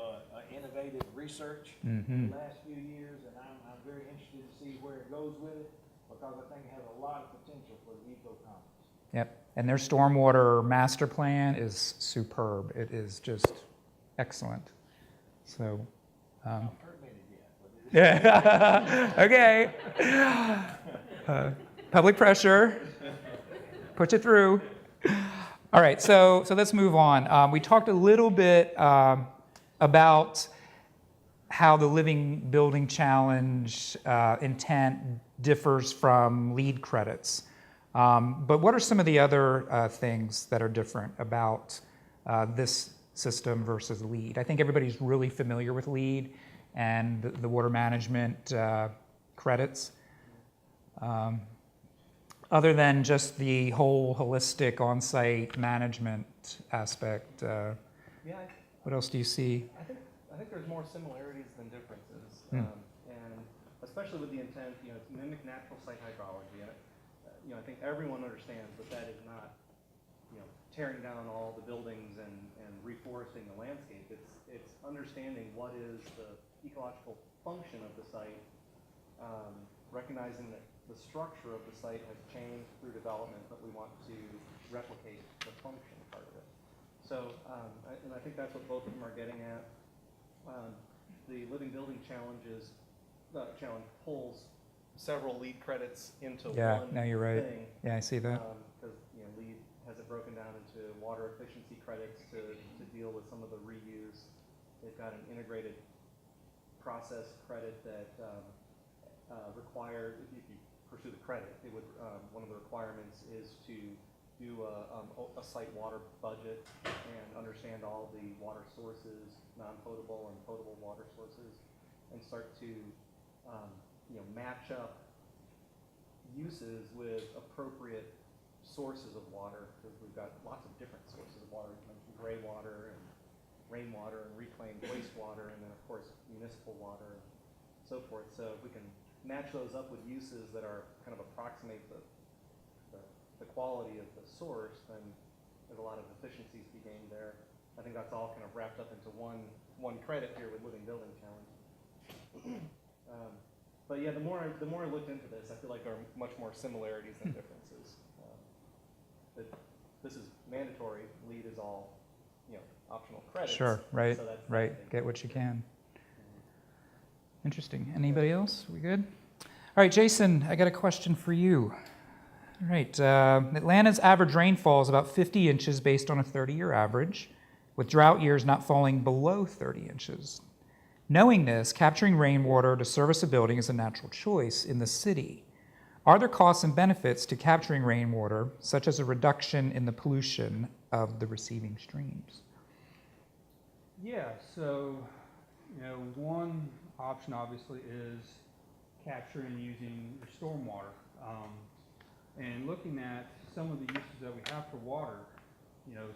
innovative research in the last few years, and I'm very interested to see where it goes with it, because I think it has a lot of potential for the eco-commons. Yep, and their stormwater master plan is superb. It is just excellent. So. Not permitted yet, but it is. Okay. Public pressure. Push it through. All right, so let's move on. We talked a little bit about how the Living Building Challenge intent differs from LEED credits. But what are some of the other things that are different about this system versus LEED? I think everybody's really familiar with LEED and the water management credits. Other than just the whole holistic on-site management aspect, what else do you see? I think I think there's more similarities than differences, and especially with the intent, to mimic natural site hydrology. And I think everyone understands that is not, tearing down all the buildings and reforesting the landscape. It's understanding what is the ecological function of the site, recognizing that the structure of the site has changed through development, but we want to replicate the function part of it. So, and I think that's what both of them are getting at. The Living Building challenge pulls several LEED credits into Yeah, one no, you're right. thing. Yeah, I see that. Because LEED has it broken down into water efficiency credits to deal with some of the reuse. They've got an integrated process credit that required, if you pursue the credit, it would one of the requirements is to do a site water budget and understand all the water sources, non-potable and potable water sources, and start to match up uses with appropriate sources of water, because we've got lots of different sources of water. You mentioned gray water and rainwater and reclaimed wastewater, and then of course municipal water and so forth. So if we can match those up with uses that are kind of approximate the quality of the source, then there's a lot of efficiencies to be gained there. I think that's all kind of wrapped up into one credit here with Living Building Challenge. But yeah, the more I looked into this, I feel like there are much more similarities than differences. But this is mandatory. LEED is all, optional credits. Sure, right, So that's right. Get what you can. Interesting. Anybody else? We good? All right, Jason, I got a question for you. All right, Atlanta's average rainfall is about 50 inches based on a 30-year average, with drought years not falling below 30 inches. Knowing this, capturing rainwater to service a building is a natural choice in the city. Are there costs and benefits to capturing rainwater, such as a reduction in the pollution of the receiving streams? Yeah, so, one option obviously is capturing and using your stormwater. And looking at some of the uses that we have for water,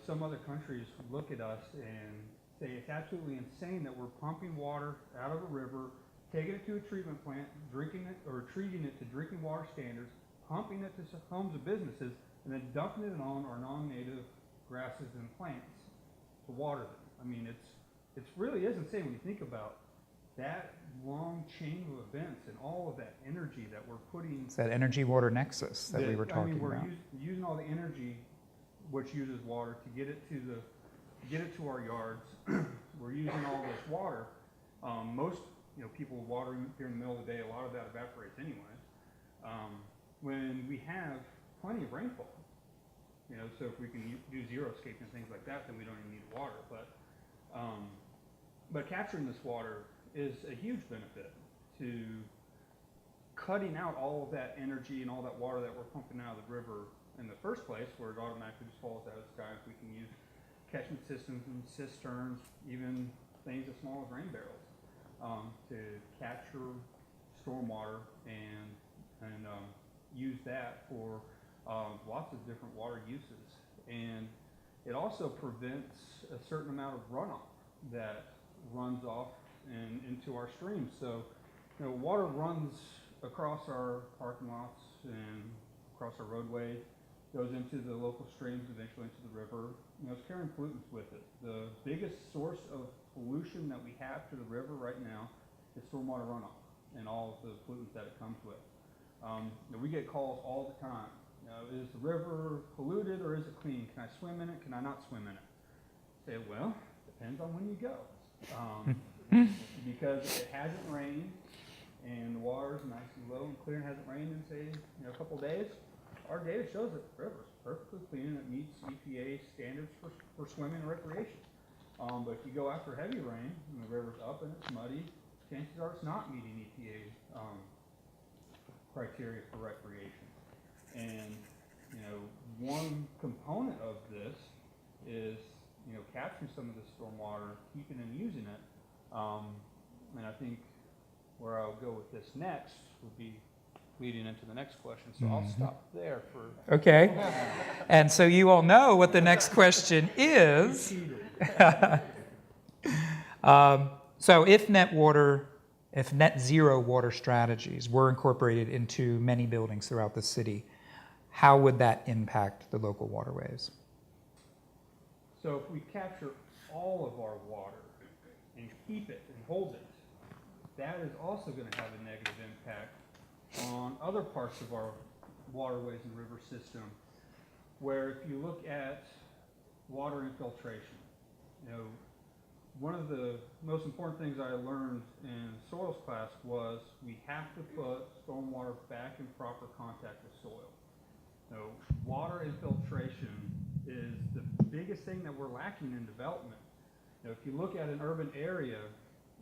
some other countries look at us and say it's absolutely insane that we're pumping water out of a river, taking it to a treatment plant, drinking it or treating it to drinking water standards, pumping it to homes and businesses, and then dumping it on our non-native grasses and plants to water them. I mean, it really is insane when you think about that long chain of events and all of that energy that we're putting. It's that energy-water nexus that we were talking we're about. using all the energy, which uses water, to get it to our yards. We're using all this water. Most people watering during the middle of the day, a lot of that evaporates anyway. When we have plenty of rainfall, so if we can do xeriscapes and things like that, then we don't even need water. But capturing this water is a huge benefit to cutting out all of that energy and all that water that we're pumping out of the river in the first place, where it automatically just falls out of the sky. If we can use catchment systems and cisterns, even things as small as rain barrels, to capture stormwater and use that for lots of different water uses. And it also prevents a certain amount of runoff that runs off and into our streams. So, water runs across our parking lots and across our roadway, goes into the local streams, eventually into the river. It's carrying pollutants with it. The biggest source of pollution that we have to the river right now is stormwater runoff and all of the pollutants that it comes with. We get calls all the time. Is the river polluted or is it clean? Can I swim in it? Can I not swim in it? Say, well, depends on when you go. Because if it hasn't rained and the water's nice and low and clear and hasn't rained in, say, a couple days, our data shows that the river's perfectly clean and it meets EPA standards for swimming and recreation. But if you go after heavy rain and the river's up and it's muddy, chances are it's not meeting EPA criteria for recreation. And one component of this is capturing some of the stormwater, keeping and using it. And I think where I'll go with this next would be leading into the next question. So I'll stop there for. Okay. And so you all know what the next question is. So if net zero water strategies were incorporated into many buildings throughout the city, how would that impact the local waterways? So if we capture all of our water and keep it and hold it, that is also going to have a negative impact on other parts of our waterways and river system, where if you look at water infiltration, you know, one of the most important things I learned in soils class was we have to put stormwater back in proper contact with soil. You know, water infiltration is the biggest thing that we're lacking in development. You know, if you look at an urban area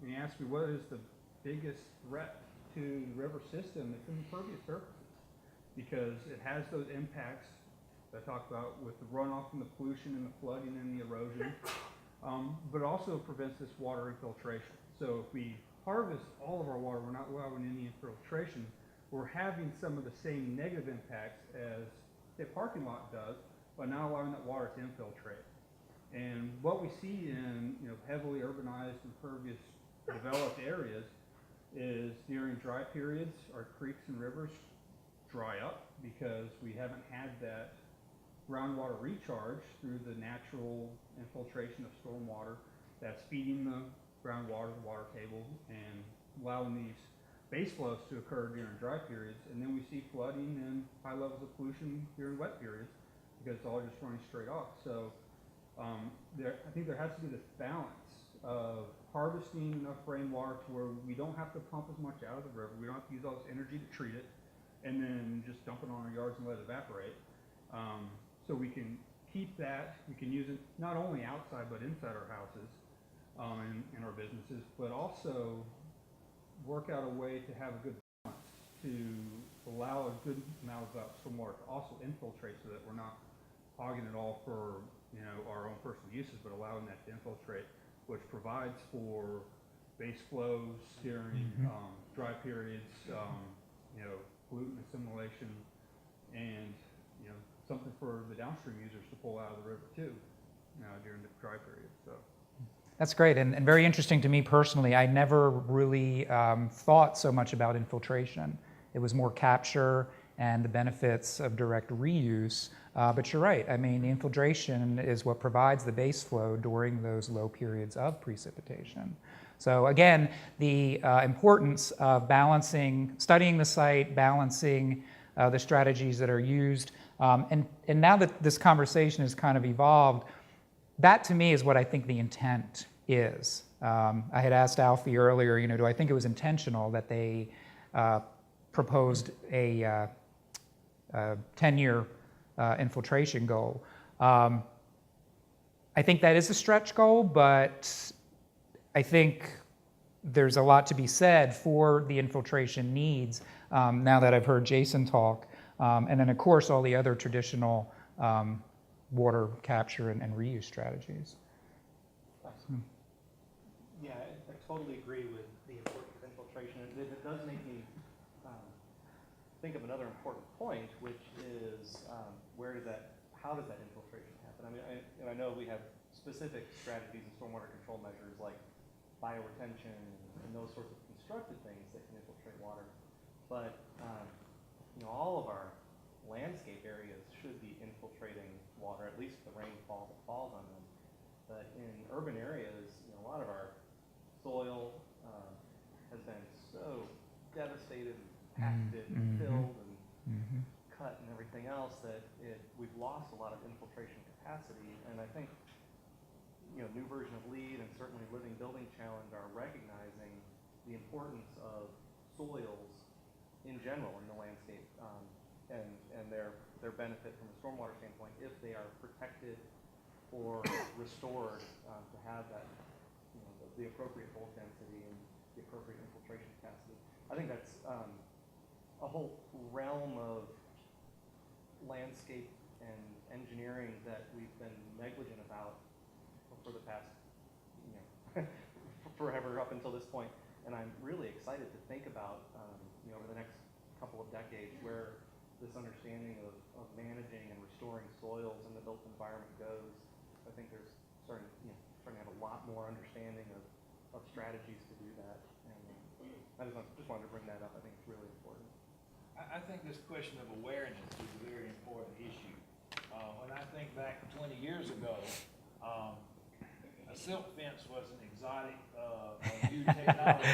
and you ask me what is the biggest threat to the river system, it's impervious surfaces, because it has those impacts that I talked about with the runoff and the pollution and the flooding and the erosion, but also prevents this water infiltration. So if we harvest all of our water, we're not allowing any infiltration, we're having some of the same negative impacts as a parking lot does, by not allowing that water to infiltrate. And what we see in, you know, heavily urbanized, impervious, developed areas is during dry periods, our creeks and rivers dry up because we haven't had that groundwater recharge through the natural infiltration of stormwater that's feeding the groundwater, the water table, and allowing these base flows to occur during dry periods. And then we see flooding and high levels of pollution during wet periods because it's all just running straight off. So I think there has to be this balance of harvesting enough rainwater to where we don't have to pump as much out of the river, we don't have to use all this energy to treat it, and then just dump it on our yards and let it evaporate. So we can keep that, we can use it not only outside but inside our houses and in our businesses, but also work out a way to have a good balance to allow a good amount of stormwater to also infiltrate so that we're not hogging it all for, you know, our own personal uses, but allowing that to infiltrate, which provides for base flows during dry periods, you know, pollutant assimilation, and, you know, something for the downstream users to pull out of the river too, during the dry period. So That's great, and very interesting to me personally. I never really thought so much about infiltration. It was more capture and the benefits of direct reuse. But you're right. I mean, the infiltration is what provides the base flow during those low periods of precipitation. So again, the importance of balancing, studying the site, balancing the strategies that are used. And now that this conversation has kind of evolved, that to me is what I think the intent is. I had asked Alfie earlier, you know, do I think it was intentional that they proposed a 10-year infiltration goal? I think that is a stretch goal, but I think there's a lot to be said for the infiltration needs now that I've heard Jason talk. And then, of course, all the other traditional water capture and reuse strategies. Yeah, I totally agree with the importance of infiltration. It does make me think of another important point, which is how does that infiltration happen? I mean, I know we have specific strategies and stormwater control measures like bioretention and those sorts of constructed things that can infiltrate water, but you know, all of our landscape areas should be infiltrating water, at least the rainfall that falls on them. But in urban areas, you know, a lot of our soil has been so devastated, impacted, and filled, and cut, and everything else that we've lost a lot of infiltration capacity. And I think, you know, new version of LEED and certainly Living Building Challenge are recognizing the importance of soils in general in the landscape, and their benefit from a stormwater standpoint if they are protected or restored to have that, you know, the appropriate bulk density and the appropriate infiltration capacity. I think that's a whole realm of landscape and engineering that we've been negligent about for the past, you know, forever up until this point. And I'm really excited to think about, you know, over the next couple of decades where this understanding of managing and restoring soils in the built environment goes. I think there's starting to have a lot more understanding of strategies to do that. And I just wanted to bring that up. I think it's really important. I think this question of awareness is a very important issue. When I think back 20 years ago, a silk fence was an exotic, new technology.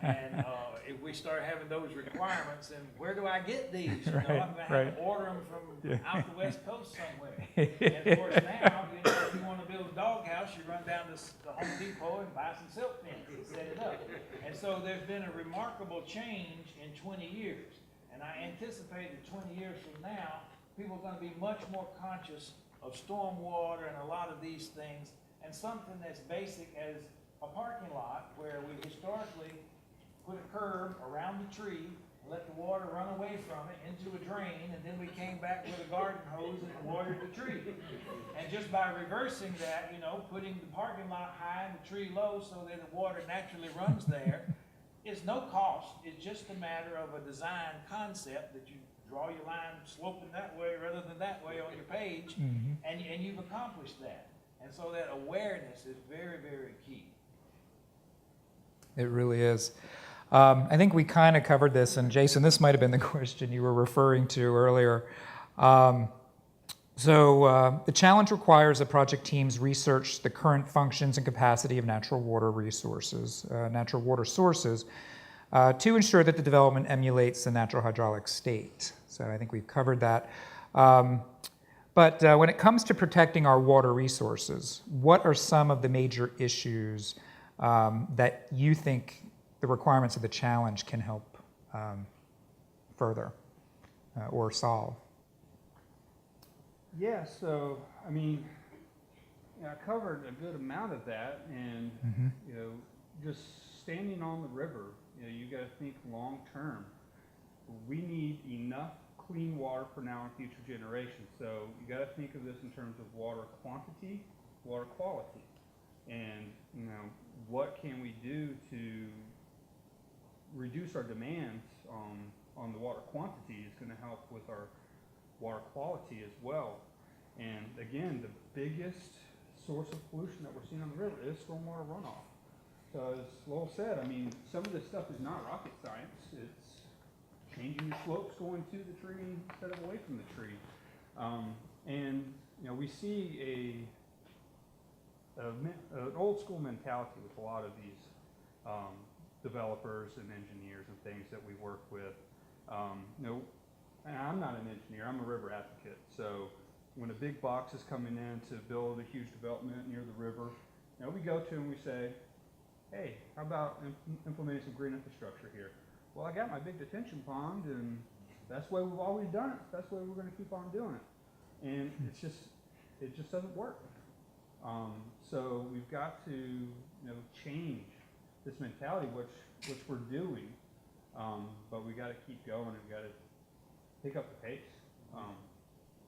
And if we start having those requirements, then where do I get these? You know, I'm going to have to order them from out the West Coast somewhere. And of course now, you know, if you want to build a doghouse, you run down to the Home Depot and buy some silk fence and set it up. And so there's been a remarkable change in 20 years. And I anticipate that 20 years from now, people are going to be much more conscious of stormwater and a lot of these things, and something that's basic as a parking lot where we historically put a curb around the tree, let the water run away from it into a drain, and then we came back with a garden hose and watered the tree. And just by reversing that, you know, putting the parking lot high and the tree low so that the water naturally runs there, it's no cost. It's just a matter of a design concept that you draw your line sloping that way rather than that way on your page, and you've accomplished that. And so that awareness is very, very key. It really is. I think we kind of covered this, and Jason, this might have been the question you were referring to earlier. The challenge requires that project teams research the current functions and capacity of natural water sources, to ensure that the development emulates the natural hydraulic state. So I think we've covered that. But when it comes to protecting our water resources, what are some of the major issues that you think the requirements of the challenge can help further or solve? Yeah, so, I mean, I covered a good amount of that, and, you know, just standing on the river, you know, you got to think long term. We need enough clean water for now and future generations. So you got to think of this in terms of water quantity, water quality, and, you know, what can we do to reduce our demands on the water quantity is going to help with our water quality as well. And again, the biggest source of pollution that we're seeing on the river is stormwater runoff. So as Lowell said, I mean, some of this stuff is not rocket science. It's changing your slopes going to the tree instead of away from the tree. And you know, we see an old school mentality with a lot of these developers and engineers and things that we work with. You know, and I'm not an engineer, I'm a river advocate. So when a big box is coming in to build a huge development near the river, you know, we go to and we say, hey, how about implementing some green infrastructure here? Well, I got my big detention pond, and that's the way we've always done it. That's the way we're going to keep on doing it. And it just doesn't work. So we've got to, you know, change this mentality, which we're doing. But we got to keep going, and we got to pick up the pace,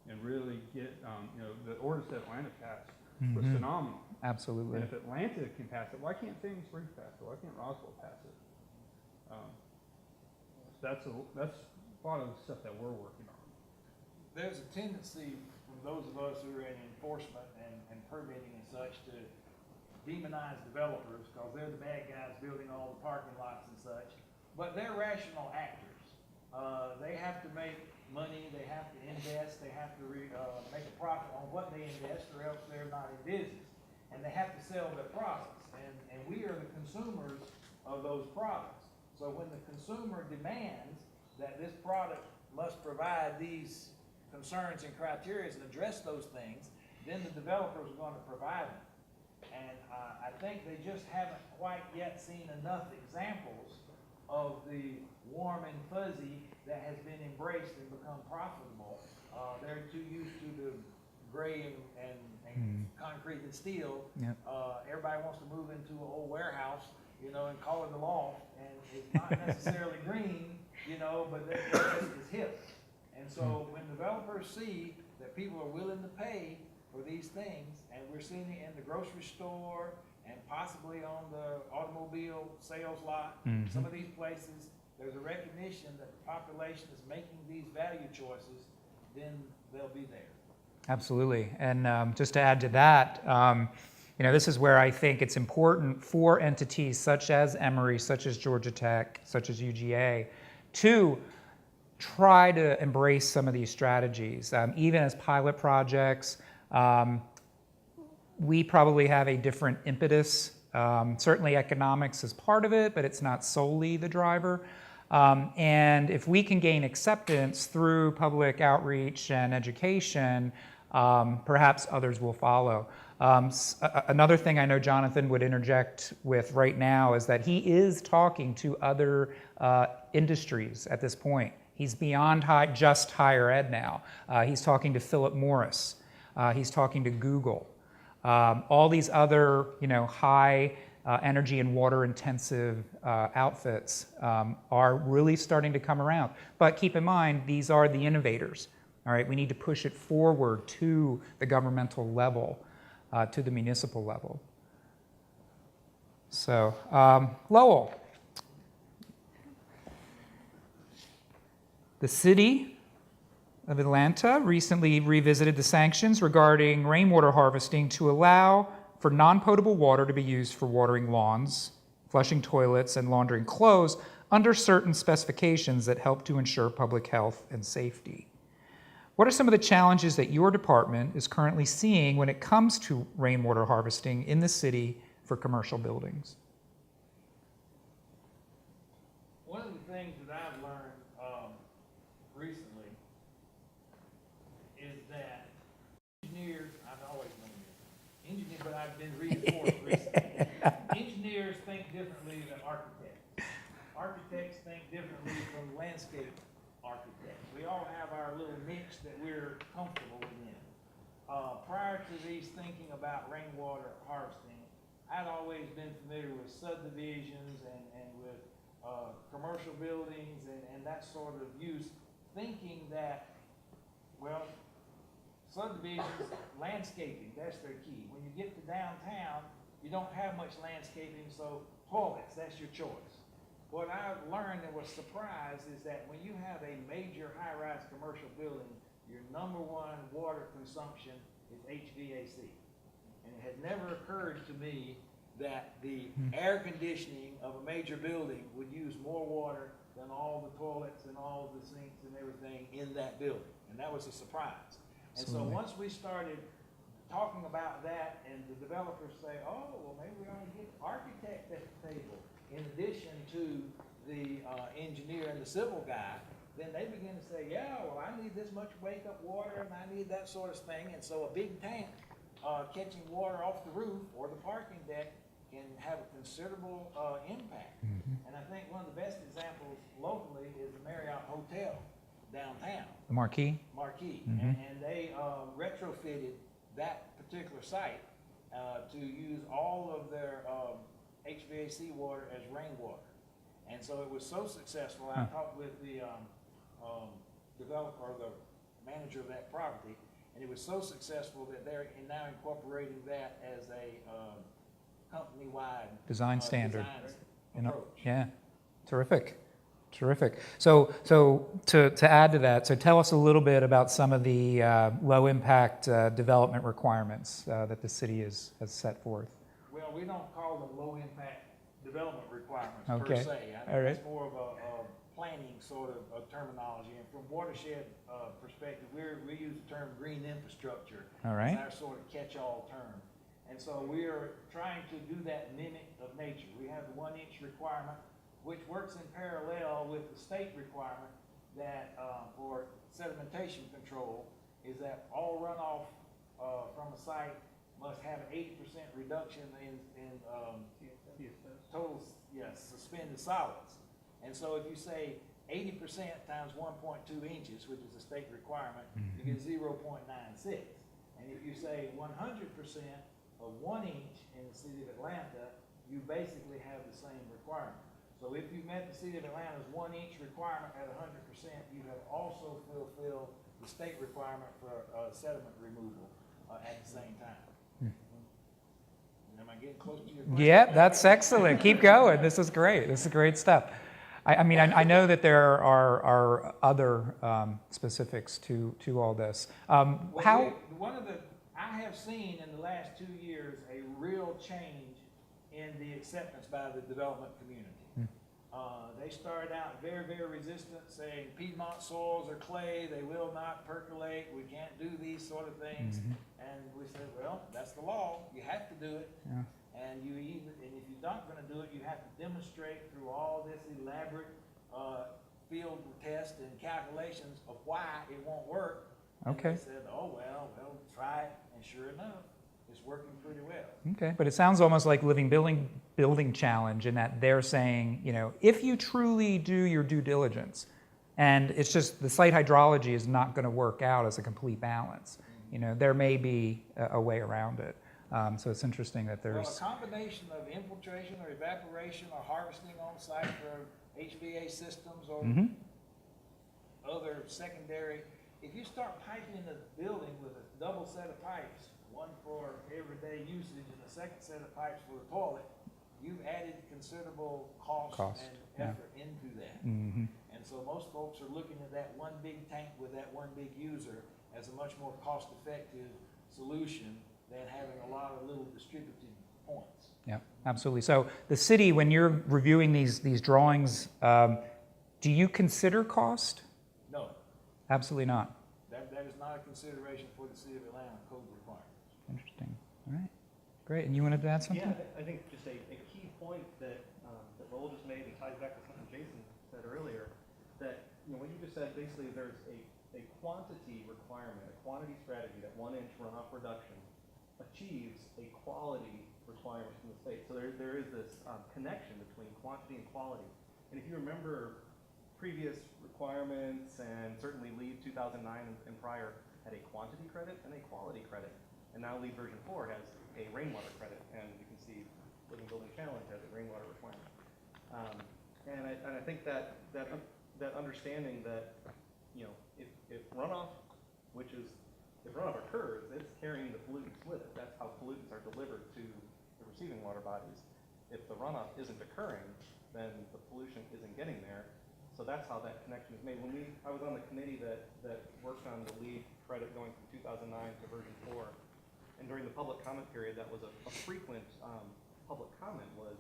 and really get, you know, the orders that Atlanta passed was phenomenal. Absolutely. And if Atlanta can pass it, why can't Sandy Springs pass it? Why can't Roswell pass it? That's a lot of the stuff that we're working on. There's a tendency from those of us who are in enforcement and permitting and such to demonize developers because they're the bad guys building all the parking lots and such. But they're rational actors. They have to make money, they have to invest, they have to make a profit on what they invest, or else they're not in business. And they have to sell their products. And we are the consumers of those products. So when the consumer demands that this product must provide these concerns and criteria and address those things, then the developers are going to provide them. And I think they just haven't quite yet seen enough examples of the warm and fuzzy that has been embraced and become profitable. They're too used to the gray and concrete and steel. Yep. Everybody wants to move into an old warehouse, you know, and call it a loft, and it's not necessarily green, you know, but it's hip. And so when developers see that people are willing to pay for these things, and we're seeing it in the grocery store and possibly on the automobile sales lot, some of these places, there's a recognition that the population is making these value choices, then they'll be there. Absolutely. And just to add to that, This is where I think it's important for entities such as Emory, such as Georgia Tech, such as UGA, to try to embrace some of these strategies. Even as pilot projects, we probably have a different impetus. Certainly economics is part of it, but it's not solely the driver. And if we can gain acceptance through public outreach and education, perhaps others will follow. Another thing I know Jonathan would interject with right now is that he is talking to other industries at this point. He's beyond just higher ed now. He's talking to Philip Morris. He's talking to Google. All these other, high energy and water intensive outfits are really starting to come around. But keep in mind, these are the innovators. All right, we need to push it forward to the governmental level, to the municipal level. So, Lowell. The city of Atlanta recently revisited the sanctions regarding rainwater harvesting to allow for non-potable water to be used for watering lawns, flushing toilets, and laundering clothes under certain specifications that help to ensure public health and safety. What are some of the challenges that your department is currently seeing when it comes to rainwater harvesting in the city for commercial buildings? One of the things that I've learned recently is that engineers, I've always known this, engineers, but I've been reinforced recently. Engineers think differently than architects. Architects think differently from landscape architects. We all have our little niche that we're comfortable within. Prior to these thinking about rainwater harvesting, I'd always been familiar with subdivisions and with commercial buildings and that sort of use, thinking that, well, subdivisions, landscaping, that's their key. When you get to downtown, you don't have much landscaping, so toilets, that's your choice. What I learned and was surprised is that when you have a major high-rise commercial building, your number one water consumption is HVAC. And it had never occurred to me that the air conditioning of a major building would use more water than all the toilets and all the sinks and everything in that building. And that was a surprise. And so once we started talking about that and the developers say, oh, well, maybe we ought to get the architect at the table in addition to the engineer and the civil guy, then they begin to say, yeah, well, I need this much wake-up water and I need that sort of thing. And so a big tank catching water off the roof or the parking deck can have a considerable impact. And I think one of the best examples locally is the Marriott Hotel downtown. The Marquee? Marquee. And they retrofitted that particular site to use all of their HVAC water as rainwater. And so it was so successful, I talked with the developer or the manager of that property, and it was so successful that they're now incorporating that as a company-wide design standard. Approach. Yeah, terrific. Terrific. So to add to that, so tell us a little bit about some of the low-impact development requirements that the city has set forth. Well, we don't call them low-impact development requirements Okay. per se. I All think right. it's more of a planning sort of terminology. And from watershed perspective, we use the term green infrastructure All right. as our sort of catch-all term. And so we are trying to do that mimic of nature. We have the 1-inch requirement, which works in parallel with the state requirement that for sedimentation control is that all runoff from a site must have an 80% reduction in total suspended solids. And so if you say 80% times 1.2 inches, which is a state requirement, you get 0.96. And if you say 100% of 1 inch in the city of Atlanta, you basically have the same requirement. So if you met the city of Atlanta's 1-inch requirement at 100%, you have also fulfilled the state requirement for sediment removal at the same time. Am I getting close to your question? Yeah, that's excellent. Keep going. This is great. This is great stuff. I mean, I know that there are other specifics to all this. One of the I have seen in the last 2 years a real change in the acceptance by the development community. They started out very, very resistant, saying Piedmont soils are clay, they will not percolate, we can't do these sort of things. And we said, well, that's the law, you have to do it. Yeah. And if you're not gonna do it, you have to demonstrate through all this elaborate, field test and calculations of why it won't work. Okay. And they said, oh, well, we'll try it, and sure enough, it's working pretty well. Okay, but it sounds almost like living building challenge in that they're saying, you know, if you truly do your due diligence, and it's just the site hydrology is not going to work out as a complete balance, you know, there may be a way around it. So it's interesting that Well, there's. a combination of infiltration or evaporation or harvesting on site for HVA systems or other secondary. If you start piping the building with a double set of pipes, one for everyday usage and a second set of pipes for the toilet, you've added considerable cost and effort into that. And so most folks are looking at that one big tank with that one big user as a much more cost-effective solution than having a lot of little distributed points. Yeah, absolutely. So the city, when you're reviewing these drawings, do you consider cost? No, Absolutely not. that is not a consideration for the city of Atlanta code requirements. Interesting. All right, great. And you wanted to add something? Yeah, I think just a key point that Lowell just made and ties back to something Jason said earlier, that what you just said, basically there's a quantity requirement, a quantity strategy that 1 inch runoff reduction achieves a quality requirement from the state. So there is this connection between quantity and quality. And if you remember previous requirements, and certainly LEED 2009 and prior had a quantity credit and a quality credit. And now LEED version 4 has a rainwater credit, and you can see Living Building Challenge has a rainwater requirement. And I think that understanding that, if runoff, if runoff occurs, it's carrying the pollutants with it. That's how pollutants are delivered to the receiving water bodies. If the runoff isn't occurring, then the pollution isn't getting there. So that's how that connection is made. I was on the committee that worked on the LEED credit going from 2009 to version 4. And during the public comment period, that was a frequent public comment was,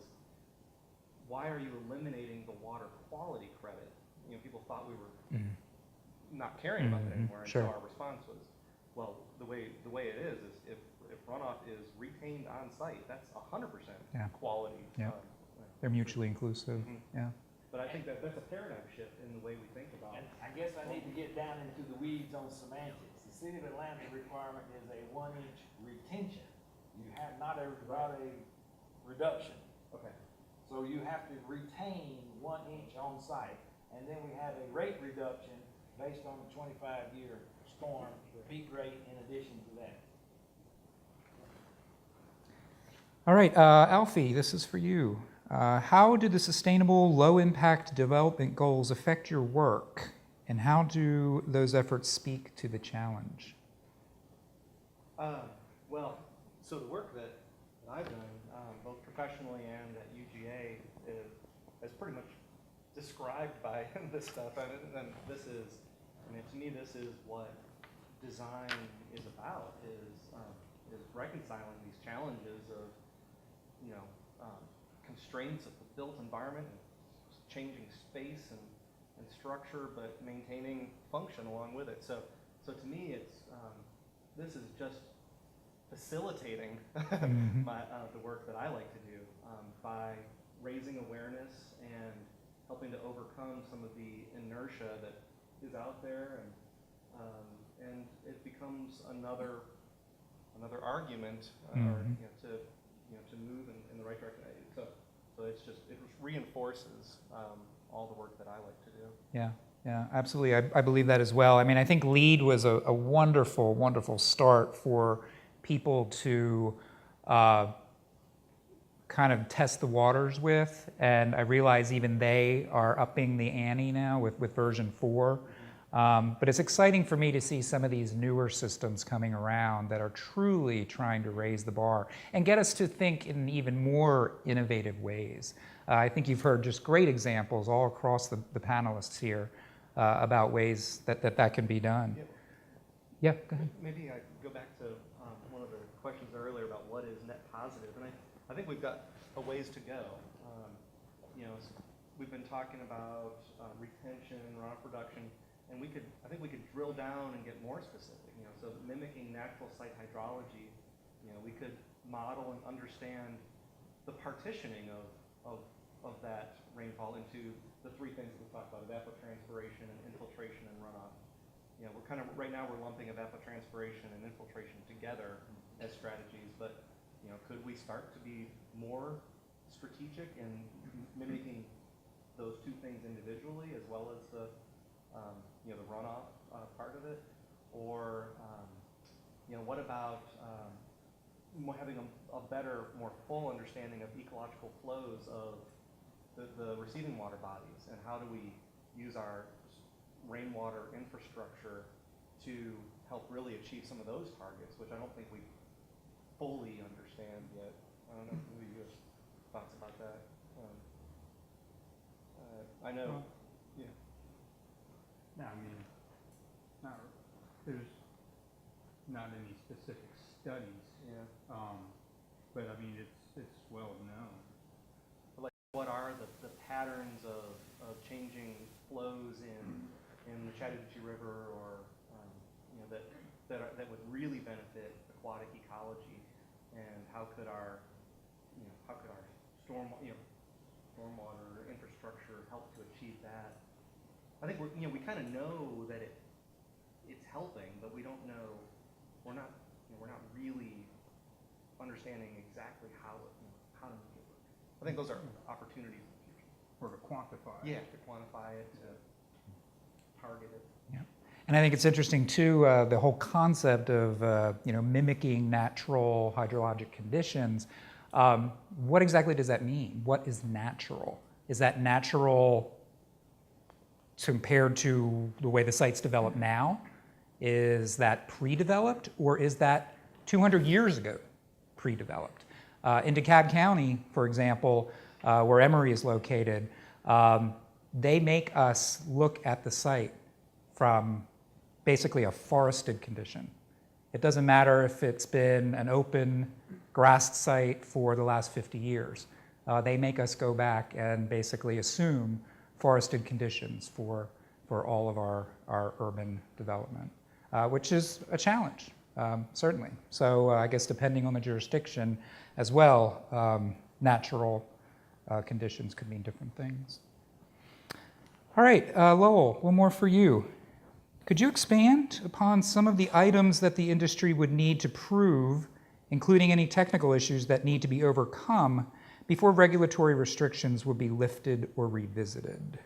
why are you eliminating the water quality credit? People thought we were not caring about it anymore. And Sure. so our response was, well, the way it is if runoff is retained on site, that's 100% quality. Yeah. They're mutually inclusive. Yeah. But I think that's a paradigm shift in the way we think about And I guess I need to get down into the weeds on semantics. The city of Atlanta requirement is a 1 inch retention. You have not a reduction. Okay. So you have to retain 1 inch on site. And then we have a rate reduction based on the 25-year storm peak rate in addition to that. All right, Alfie, this is for you. How do the sustainable low-impact development goals affect your work, and how do those efforts speak to the challenge? Well, so the work that I've done, both professionally and at UGA, is pretty much described by this stuff. And this is, to me, this is what design is about: is reconciling these challenges of, constraints of the built environment, and changing space and structure, but maintaining function along with it. So to me, it's this is just facilitating the work that I like to do by raising awareness and helping to overcome some of the inertia that is out there, and it becomes another argument to move in the right direction. So it reinforces all the work that I like to do. Yeah, absolutely. I believe that as well. I think LEED was a wonderful, wonderful start for people to kind of test the waters with, and I realize even they are upping the ante now with version 4. But it's exciting for me to see some of these newer systems coming around that are truly trying to raise the bar and get us to think in even more innovative ways. I think you've heard just great examples all across the panelists here about ways that can be done. Yeah, go ahead. Maybe I go back to one questions earlier about what is net positive, and I think we've got a ways to go. You know, we've been talking about retention, runoff production, and I think we could drill down and get more specific. You know, so mimicking natural site hydrology, you know, we could model and understand the partitioning of that rainfall into the three things that we talked about: evapotranspiration and infiltration and runoff. You know, right now we're lumping evapotranspiration and infiltration together as strategies, but you know, could we start to be more strategic in mimicking those two things individually as well as the you know, the runoff part of it? Or you know, what about having a better, more full understanding of ecological flows of the receiving water bodies, and how do we use our rainwater infrastructure to help really achieve some of those targets, which I don't think we fully understand yet. I don't know if maybe you have thoughts about that. I know, yeah. No, I mean, there's not any specific studies, Yeah. but I mean, it's well known. Like, what are the patterns of changing flows in the Chattahoochee River, or you know, that would really benefit aquatic ecology, and how could our stormwater infrastructure help to achieve that? I think we kind of know that it's helping, but we don't know. We're not really understanding exactly how to make it work. I think those are opportunities in the future. Or to quantify. Yeah, to quantify it, to target it. Yeah. And I think it's interesting too, the whole concept of you know, mimicking natural hydrologic conditions. What exactly does that mean? What is natural? Is that natural compared to the way the site's developed now? Is that pre-developed, or is that 200 years ago pre-developed? In DeKalb County, for example, where Emory is located, they make us look at the site from basically a forested condition. It doesn't matter if it's been an open grassed site for the last 50 years. They make us go back and basically assume forested conditions for all of our urban development, which is a challenge, certainly. So I guess depending on the jurisdiction as well, natural conditions could mean different things. All right, Lowell, one more for you. Could you expand upon some of the items that the industry would need to prove, including any technical issues that need to be overcome before regulatory restrictions would be lifted or revisited?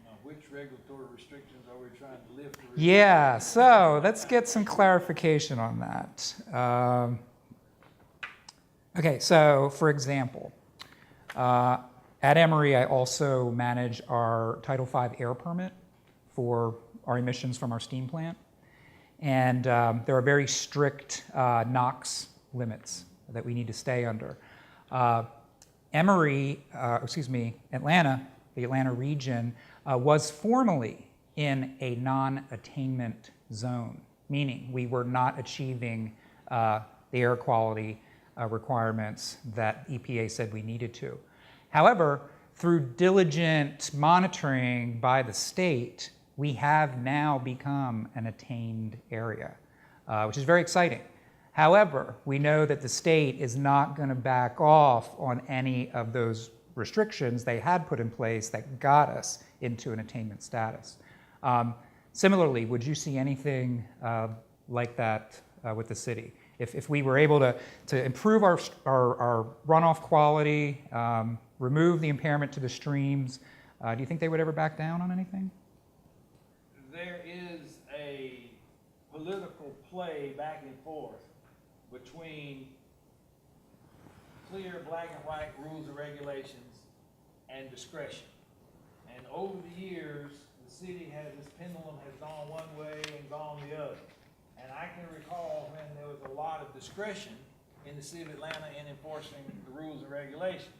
Now, which regulatory restrictions are we trying to lift? Yeah, so let's get some clarification on that. Okay, so for example, at Emory, I also manage our Title V air permit for our emissions from our steam plant. And there are very strict NOx limits that we need to stay under. Atlanta, the Atlanta region, was formerly in a non-attainment zone, meaning we were not achieving the air quality requirements that EPA said we needed to. However, through diligent monitoring by the state, we have now become an attained area, which is very exciting. However, we know that the state is not going to back off on any of those restrictions they had put in place that got us into an attainment status. Similarly, would you see anything like that with the city? If we were able to improve our runoff quality, remove the impairment to the streams, do you think they would ever back down on anything? There is a political play back and forth between clear black and white rules and regulations and discretion. And over the years, the city has, this pendulum has gone one way and gone the other. And I can recall when there was a lot of discretion in the city of Atlanta in enforcing the rules and regulations.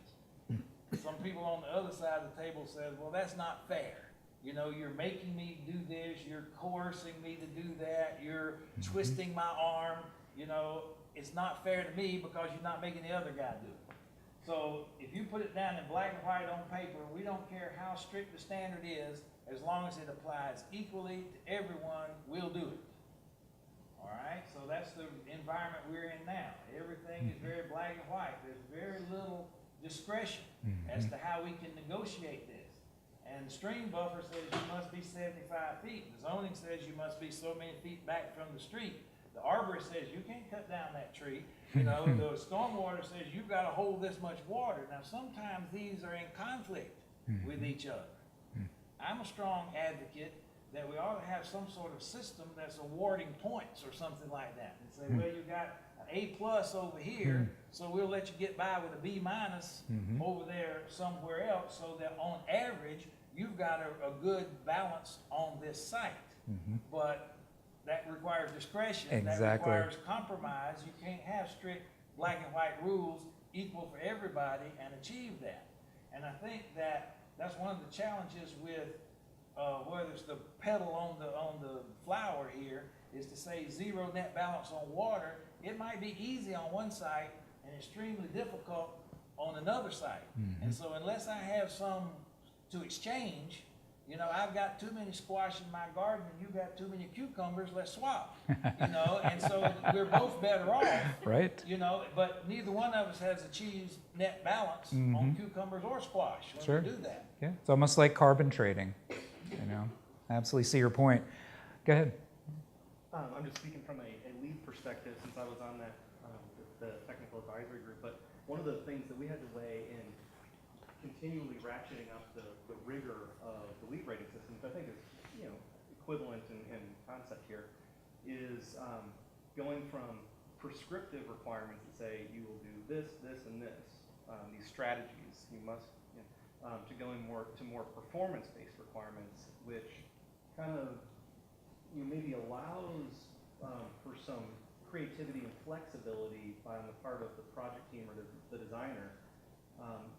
Some people on the other side of the table said, well, that's not fair. You know, you're making me do this, you're coercing me to do that, you're twisting my arm, you know. it's not fair to me because you're not making the other guy do it. So if you put it down in black and white on paper, we don't care how strict the standard is, as long as it applies equally to everyone, we'll do it. All right, so that's the environment we're in now. Everything is very black and white. There's very little discretion as to how we can negotiate this. And the stream buffer says you must be 75 feet. The zoning says you must be so many feet back from the street. The arborist says you can't cut down that tree. You know, the stormwater says you've got to hold this much water. Now, sometimes these are in conflict with each other. I'm a strong advocate that we ought to have some sort of system that's awarding points or something like that. And say, well, you got an A+ over here, so we'll let you get by with a B- over there somewhere else, so that on average, you've got a good balance on this site. But that requires discretion. Exactly. That requires compromise. You can't have strict black and white rules equal for everybody and achieve that. And I think that that's one of the challenges with whether it's the pedal on the flower here, is to say zero net balance on water. It might be easy on one site and extremely difficult on another site. And so unless I have some to exchange, you know, I've got too many squash in my garden and you've got too many cucumbers, let's swap. You know, and so we're both better off. Right. You know, but neither one of us has achieved net balance on cucumbers or squash when we do that. Yeah, it's almost like carbon trading. You know, I absolutely see your point. Go ahead. I'm just speaking from a lead perspective, since I was on that the technical advisory group. But one of the things that we had to weigh in continually ratcheting up the rigor of the lead rating system, which I think is, you know, equivalent in concept here, is going from prescriptive requirements that say you will do this, this, and this, these strategies you must, you know, to going more performance-based requirements, which kind of, you know, maybe allows for some creativity and flexibility on the part of the project team or the designer,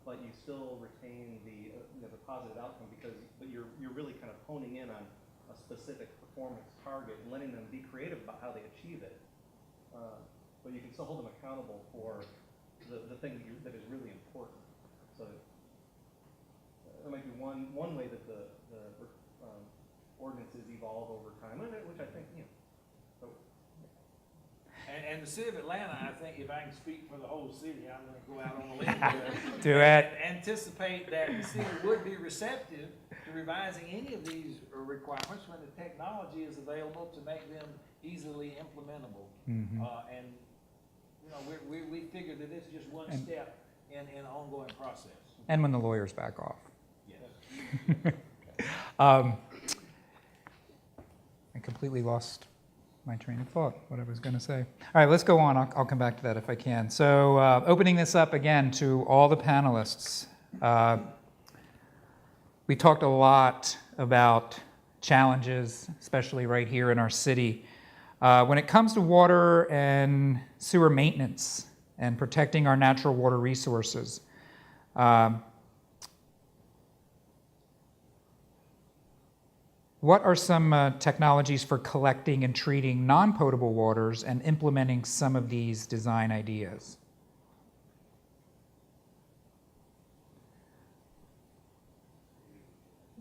but you still retain the you know, the positive outcome, but you're really kind of honing in on a specific performance target and letting them be creative about how they achieve it. But you can still hold them accountable for the thing that is really important. So that might be one way that the ordinances evolve over time, which I think, you know. So. And the city of Atlanta, I think, if I can speak for the whole city, I'm going to go out on a limb here. Do it. Anticipate that the city would be receptive to revising any of these requirements when the technology is available to make them easily implementable. And you know, we figure that it's just one step in an ongoing process. And when the lawyers back off. Yes. I completely lost my train of thought, what I was going to say. All right, let's go on. I'll come back to that if I can. So opening this up again to all the panelists. We talked a lot about challenges, especially right here in our city. When it comes to water and sewer maintenance and protecting our natural water resources, what are some technologies for collecting and treating non-potable waters and implementing some of these design ideas?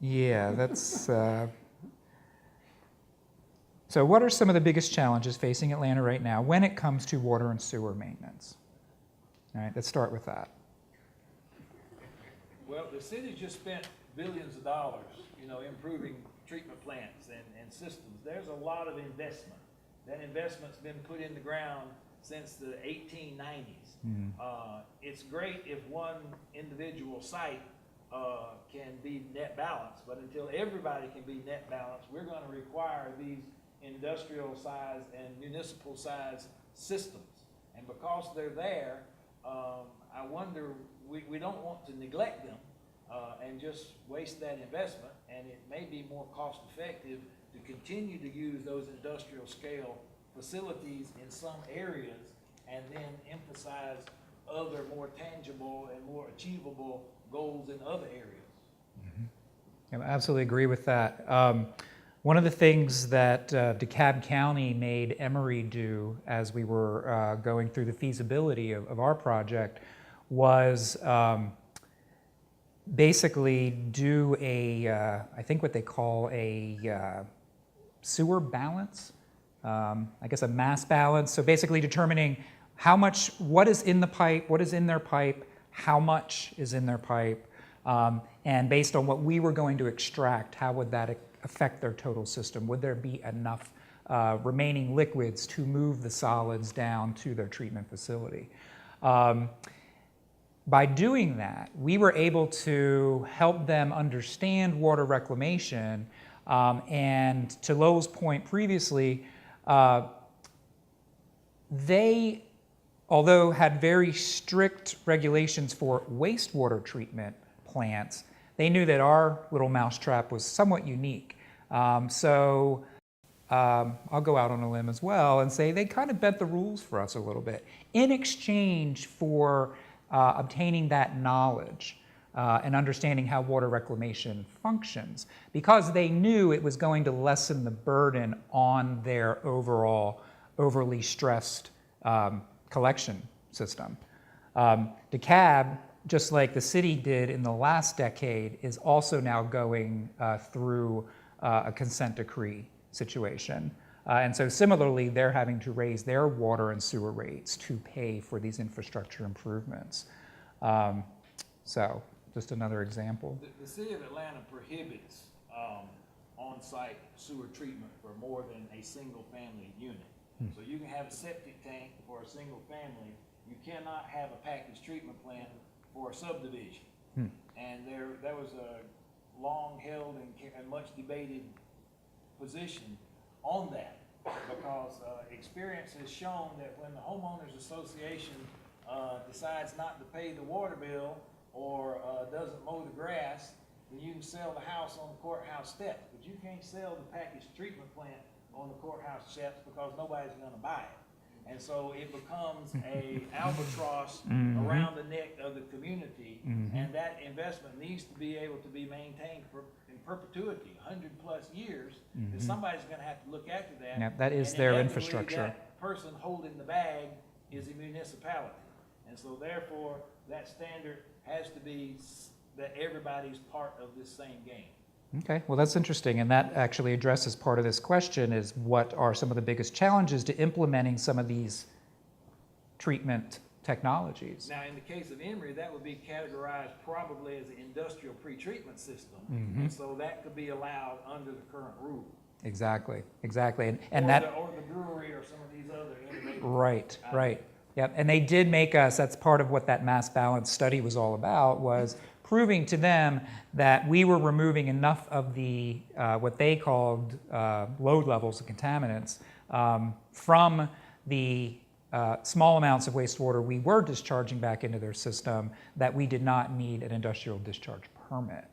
Yeah, that's... So what are some of the biggest challenges facing Atlanta right now when it comes to water and sewer maintenance? All right, let's start with that. Well, the city just spent billions of dollars, you know, improving treatment plants and systems. There's a lot of investment. That investment's been put in the ground since the 1890s. It's great if one individual site can be net balanced, but until everybody can be net balanced, we're going to require these industrial size and municipal size systems. And because they're there, I wonder, we don't want to neglect them and just waste that investment, and it may be more cost effective to continue to use those industrial scale facilities in some areas and then emphasize other more tangible and more achievable goals in other areas. I absolutely agree with that. One of the things that DeKalb County made Emory do as we were going through the feasibility of our project was basically do I think what they call a sewer balance, I guess a mass balance. So basically determining what is in the pipe, what is in their pipe, how much is in their pipe, and based on what we were going to extract, how would that affect their total system? Would there be enough remaining liquids to move the solids down to their treatment facility? By doing that, we were able to help them understand water reclamation, and to Lowell's point previously, they, although had very strict regulations for wastewater treatment plants, they knew that our little mousetrap was somewhat unique. So I'll go out on a limb as well and say they kind of bent the rules for us a little bit in exchange for obtaining that knowledge and understanding how water reclamation functions, because they knew it was going to lessen the burden on their overall overly stressed collection system. DeKalb, just like the city did in the last decade, is also now going through a consent decree situation. And so similarly, they're having to raise their water and sewer rates to pay for these infrastructure improvements. So just another example. The city of Atlanta prohibits on-site sewer treatment for more than a single family unit. So you can have a septic tank for a single family. You cannot have a packaged treatment plant for a subdivision. And there was a long-held and much debated position on that, because experience has shown that when the homeowners association decides not to pay the water bill or doesn't mow the grass, then you can sell the house on the courthouse steps, but you can't sell the packaged treatment plant on the courthouse steps because nobody's going to buy it. And so it becomes a albatross around the neck of the community, and that investment needs to be able to be maintained in perpetuity, 100+ years, and somebody's going to have to look after that. Yeah, that is And their inevitably infrastructure. That person holding the bag is a municipality. And so therefore, that standard has to be that everybody's part of this same game. Okay, well that's interesting, and that actually addresses part of this question, is what are some of the biggest challenges to implementing some of these treatment technologies? Now, in the case of Emory, that would be categorized probably as an industrial pretreatment system, and so that could be allowed under the current rule. Exactly, and Or the brewery or some of these other innovative. Right. Yep, and they did make us, that's part of what that mass balance study was all about, was proving to them that we were removing enough of the, what they called load levels of contaminants from the small amounts of wastewater we were discharging back into their system, that we did not need an industrial discharge permit.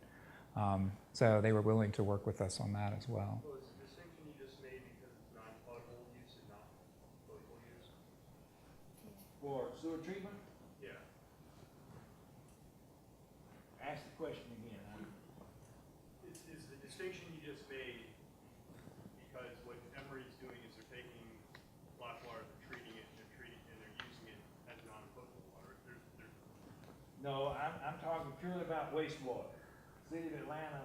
So they were willing to work with us on that as well. So is the distinction you just made because it's non-potable use and not potable use? For sewer treatment, Yeah. ask the question again. Is the distinction you just made because what Emory's doing is they're taking black water, they're treating it, and they're using it as non-potable water? No, I'm talking purely about wastewater. City of Atlanta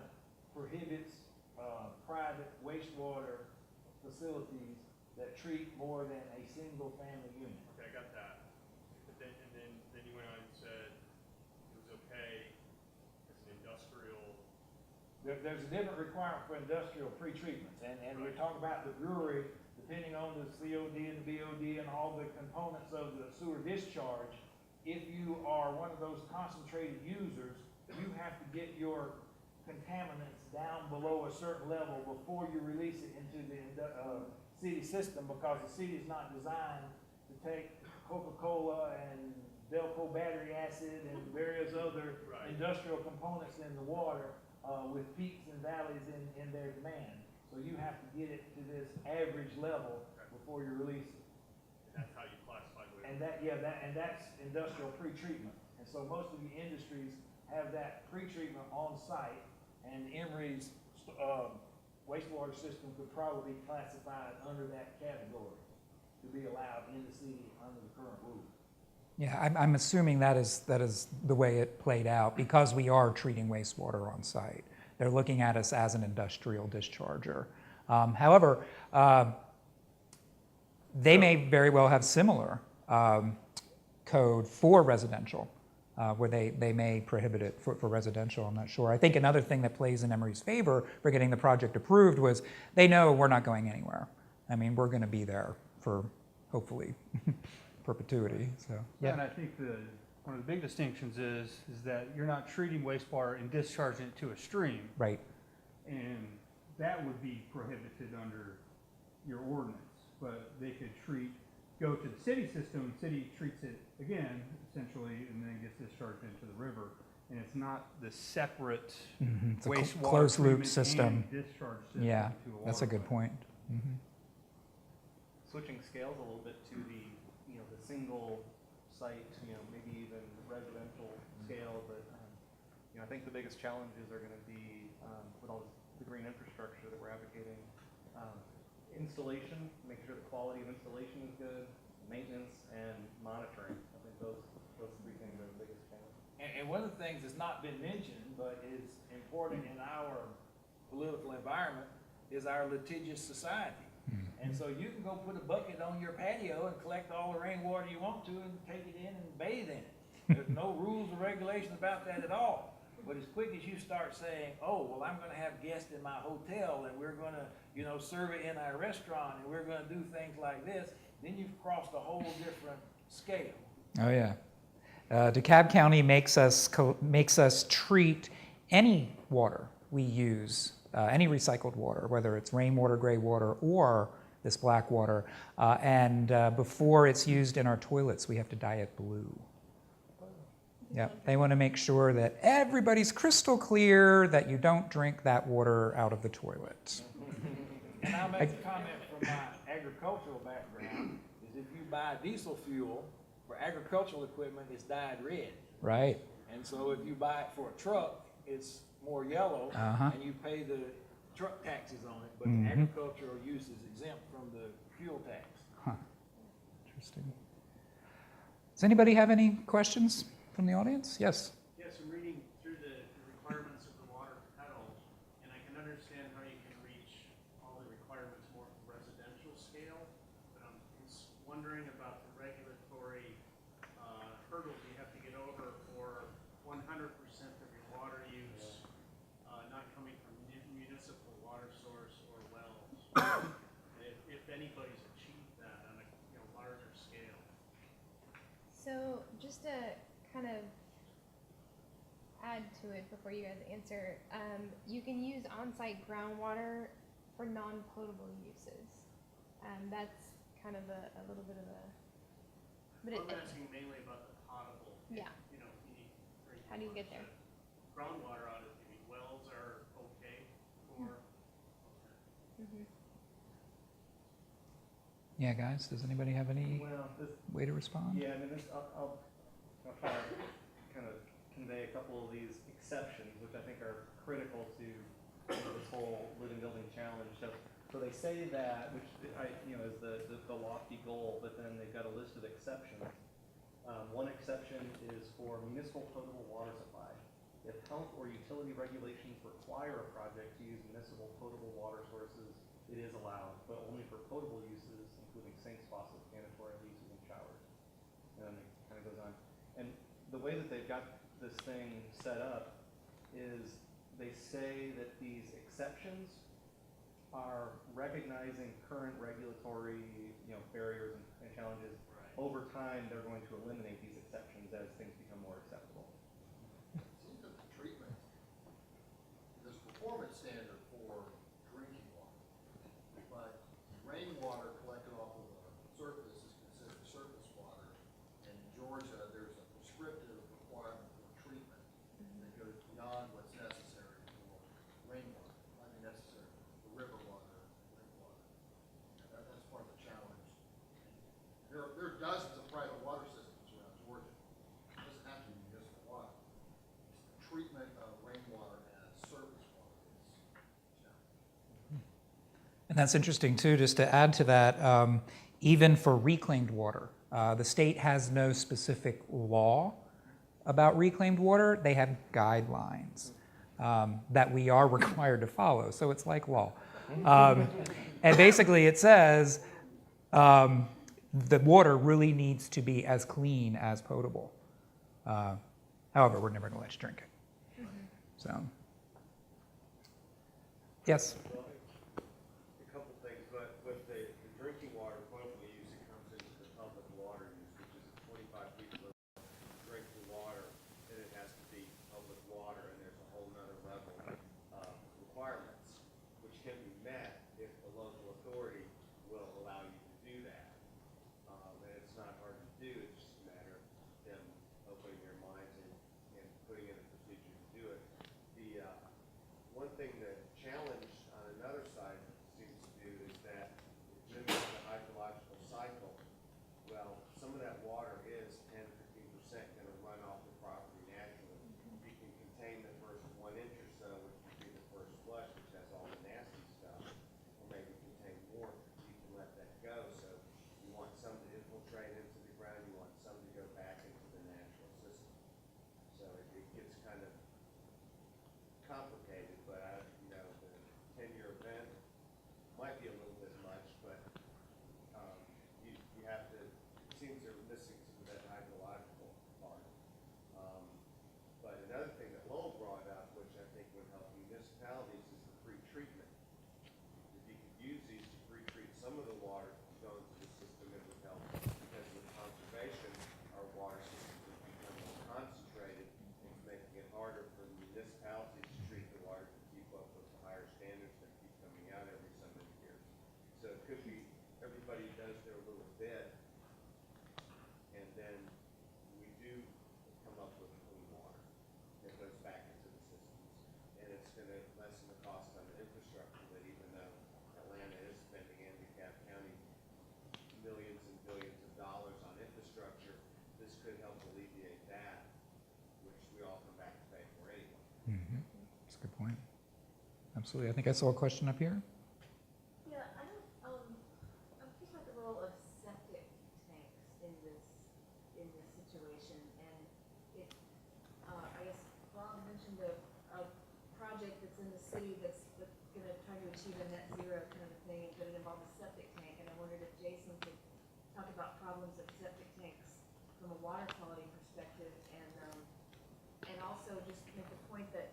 prohibits private wastewater facilities that treat more than a single family unit. Okay, I got that. But then you went on and said it was okay as an industrial. There's a different requirement for industrial pretreatments, and we're talking about the brewery, depending on the COD and the BOD and all the components of the sewer discharge. If you are one of those concentrated users, you have to get your contaminants down below a certain level before you release it into the city system, because the city is not designed to take Coca-Cola and Delco battery acid and various other industrial components in the water with peaks and valleys in their demand. So you have to get it to this average level before you release it. And that's how you classify the And that's industrial pretreatment. And so most of the industries have that pretreatment on site, and Emory's wastewater system could probably be classified under that category to be allowed in the city under the current rules. Yeah, I'm assuming that is the way it played out because we are treating wastewater on site. They're looking at us as an industrial discharger. However, they may very well have similar code for residential, where they may prohibit it for residential. I'm not sure. I think another thing that plays in Emory's favor for getting the project approved was they know we're not going anywhere. I mean, we're going to be there for hopefully perpetuity. So And I think one of the big distinctions is that you're not treating wastewater and discharging it to a stream, right. and that would be prohibited under your ordinance. But they could go to the city system, city treats it again, essentially, and then gets discharged into the river. And it's not the separate It's a wastewater closed loop treatment system. and discharge system Yeah, to a that's a water good plant. point. Switching scales a little bit to the single site, maybe even residential scale, but I think the biggest challenges are going to be with all the green infrastructure that we're advocating. Installation, making sure the quality of installation is good, maintenance, and monitoring. I think those three things are the biggest challenge. And one of the things that's not been mentioned, but is important in our political environment, is our litigious society. And so you can go put a bucket on your patio and collect all the rainwater you want to and take it in and bathe in it. There's no rules or regulations about that at all. But as quick as you start saying, oh, well, I'm gonna have guests in my hotel and we're gonna, serve it in our restaurant and we're gonna do things like this, then you've crossed a whole different scale. Oh yeah. DeKalb County makes us treat any water we use, any recycled water, whether it's rainwater, gray water, or this black water, and before it's used in our toilets, we have to dye it blue. Yeah, they want to make sure that everybody's crystal clear that you don't drink that water out of the toilet. And I'll make a comment from my agricultural background, is if you buy diesel fuel for agricultural equipment, it's dyed red. Right. And so if you buy it for a truck, it's more yellow, and you pay the truck taxes on it, but the agricultural use is exempt from the fuel tax. Huh. Interesting. Does anybody have any questions from the audience? Yes. Yes, I'm reading through the requirements of the water pedal, and I can understand how you can reach all the requirements more from residential scale, but I'm wondering about the regulatory hurdles you have to get over for 100% of your water use not coming from municipal water source or wells. if anybody's achieved that on a larger scale. So just to kind of add to it before you guys answer, you can use on-site groundwater for non-potable uses. That's kind of a little bit of a, but I'm asking mainly about the potable. Yeah. You need drinking How do you water. get there? Groundwater out of wells are okay for. Yeah, guys, does anybody have any Well, way to respond? yeah, I mean, I'll try to kind of convey a couple of these exceptions, which I think are critical to this whole living building challenge. So they say that, which is the lofty goal, but then they've got a list of exceptions. One exception is for municipal potable water supply. If health or utility regulations require a project to use municipal potable water sources, it is allowed, but only for potable uses, including sinks, faucets, sanitary uses, and showers. And then it kind of goes on. And the way that they've got this thing set up is they say that these exceptions are recognizing current regulatory barriers and challenges. Right. Over time, they're going to eliminate these exceptions as things become more acceptable. It seems that the treatment, there's a performance standard for drinking water, but rainwater collected off of the surface is considered surface water. And in Georgia, there's a prescriptive requirement for treatment that goes beyond what's necessary for rainwater, not necessary for river water and lake water. And that's part of the challenge. There are dozens of private water systems around Georgia. It doesn't have to be municipal water. Treatment of rainwater as surface water is And that's interesting too, just to add to that, even for reclaimed water, the state has no specific law about reclaimed water. They have guidelines that we are required to follow, so it's like law. And basically it says the water really needs to be as clean as potable. However, we're never going to let you drink it. So, yes? A couple things, but with the drinking water potable use, it comes into the public water use, which is 25 people drinking water, and it has to be public water, and there's a whole nother level of requirements, which can be met if the local authority will allow you to do that. And it's not hard to do, it's just a matter of them opening their minds and putting in a procedure to do it. The one thing that challenged on another side seems to do is that it mimics the hydrological cycle. Well, some of that water is 10 to 15% going to run off the property naturally. You can contain the first 1 inch or so, which would be the first flush, which has all the nasty stuff, or maybe contain more. You can let that go. So you want some to infiltrate into the ground. You want some to go back into the natural system. So it gets kind of complicated, but the 10-year event might be a little bit much, but you have to, it seems they're missing some of that hydrological part. But another thing that Lowell brought up, which I think would help municipalities, is the pre-treatment. If you could use these to pre-treat some of the water to go into the system, it would help, because with conservation, our water systems would become more concentrated, and it's making it harder for municipalities to treat the water to keep up with the higher standards that keep coming out every so many years. So it could be everybody does their little bit, and then we do come up with clean water that goes back into the systems. And it's going to lessen the cost on the infrastructure, that even though Atlanta is spending, and DeKalb County, millions and billions of dollars on infrastructure, this could help alleviate that, which we all come back to pay for anyway. That's a good point. Absolutely. I think I saw a question up here. Yeah, I don't, I'm curious about the role of septic tanks in this situation. And it, I guess Bob mentioned a project that's in the city that's gonna try to achieve a net zero kind of thing, but it involves a septic tank. And I wondered if Jason could talk about problems of septic tanks from a water quality perspective, and also just make the point that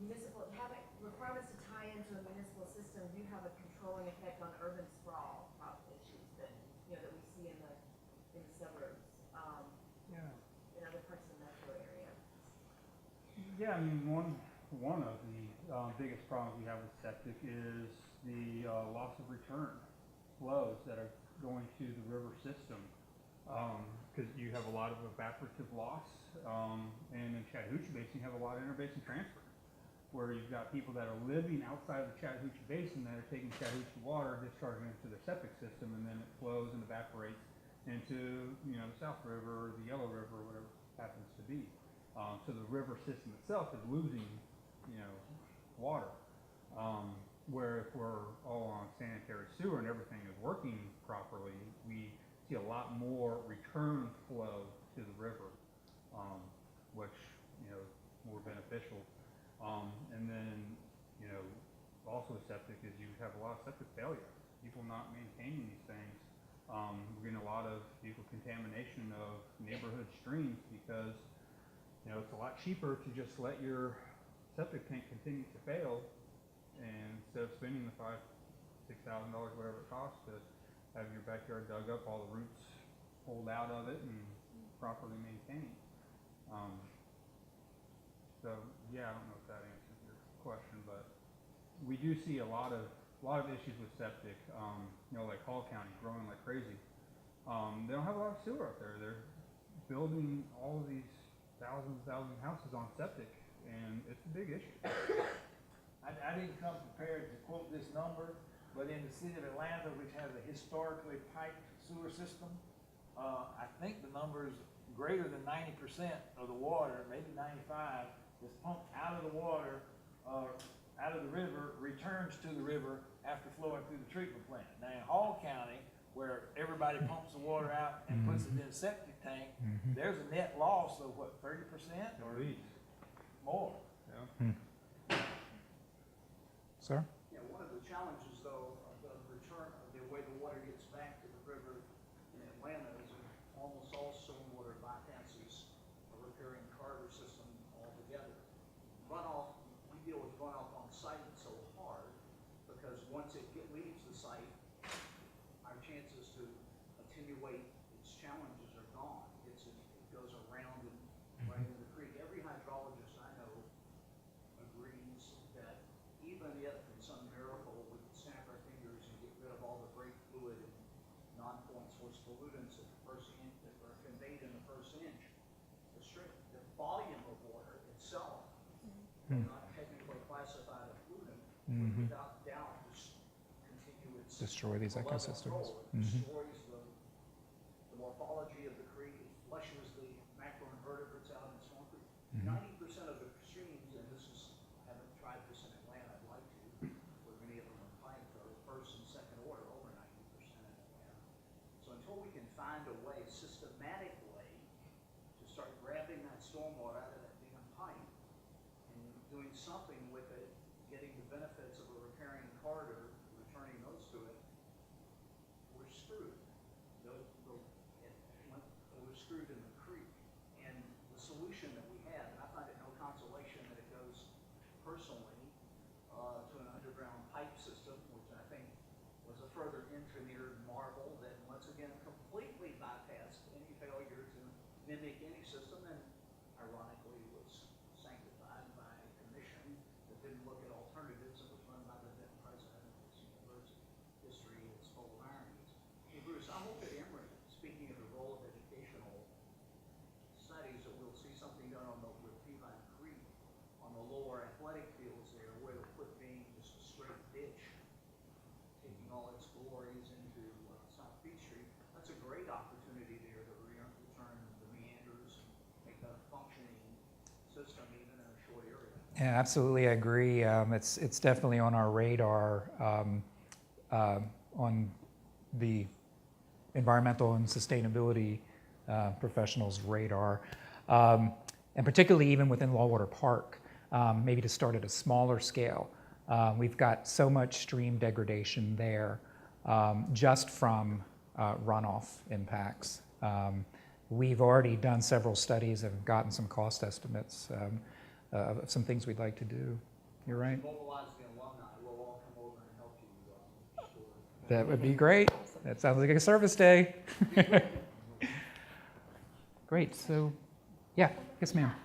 municipal, having requirements to tie into a municipal system do have a controlling effect on urban sprawl issues that, that we see in the suburbs, in other parts of the metro area. Yeah, I mean, one of the biggest problems we have with septic is the loss of return flows that are going to the river system, because you have a lot of evaporative loss, and in Chattahoochee Basin you have a lot of interbasin transfer, where you've got people that are living outside of the Chattahoochee Basin that are taking Chattahoochee water, discharging it into their septic system, and then it flows and evaporates into the South River or the Yellow River or whatever it happens to be. So the river system itself is losing water. Where if we're all on sanitary sewer and everything is working properly, we see a lot more return flow to the river, which is more beneficial. And then also septic is you have a lot of septic failure. People not maintaining these things. We're getting a lot of contamination of neighborhood streams because it's a lot cheaper to just let your septic tank continue to fail, and instead of spending the $5,000-6,000, whatever it costs, to have your backyard dug up, all the roots pulled out of it, and properly maintained. So yeah, I don't know if that answers your question, but we do see a lot of issues with septic. Like Hall County growing like crazy. They don't have a lot of sewer up there. They're building all of these thousands of houses on septic, and it's a big issue. I didn't come prepared to quote this number, but in the city of Atlanta, which has a historically piped sewer system, I think the number is greater than 90% of the water, maybe 95, is pumped out of the water, out of the river returns to the river after flowing through the treatment plant. Now, in Hall County, where everybody pumps the water out and puts it in a septic tank, there's a net loss of what, 30% or At least, more? yeah. Sir? Yeah, one of the challenges though, of the return, of the way the water gets back to the river in Atlanta is that almost all stormwater bypasses a repairing Carter system altogether. Runoff, we deal with runoff on site so hard because once it leaves the site, our chances to attenuate its challenges are gone. It goes around and right in the creek. Every hydrologist I know agrees that even if in some miracle we could snap our fingers and get rid of all the brake fluid and non-point source pollutants at the first inch that are conveyed in the first inch, the volume of water itself, not technically classified a pollutant, would without doubt just continue its Destroy these level of ecosystems. role. It destroys the morphology of the creek, it flushes the macroinvertebrates out in Swamp Creek. 90% of the streams, and this is, I haven't tried this in Atlanta, I'd like to, where many of them are piped, are first and second order, over 90% in Atlanta. So until we can find a way, systematic way, to start grabbing that stormwater out of that damn pipe and doing something with it, getting the benefits of a repairing corridor, returning those to it, we're screwed. We're screwed in the creek. And the solution that we have, and I find it no consolation that it goes personally to an underground pipe system, which I think was a further engineered marvel that once again completely bypassed any failure to mimic any system, and ironically was sanctified by a commission that didn't look at alternatives. It was run by the then president of this university. History is full of ironies. Hey Bruce, I hope at Emory, speaking of the role of educational studies, that we'll see something done on the with Peavine Creek on the lower athletic fields there, where it'll quit being just a straight ditch, taking all its glories into South Beach Street. That's a great opportunity there to return the meanders and make a functioning system even in a short area. Yeah, absolutely, I agree. It's definitely on our radar, on the environmental and sustainability professionals' radar, and particularly even within Lowell Park, maybe to start at a smaller scale. We've got so much stream degradation there just from runoff impacts. We've already done several studies and gotten some cost estimates of some things we'd like to do. You're right. Mobilize the alumni, we'll all come over and help you restore. That would be great. That sounds like a service day. Great. So, yeah. Yes, ma'am. I'm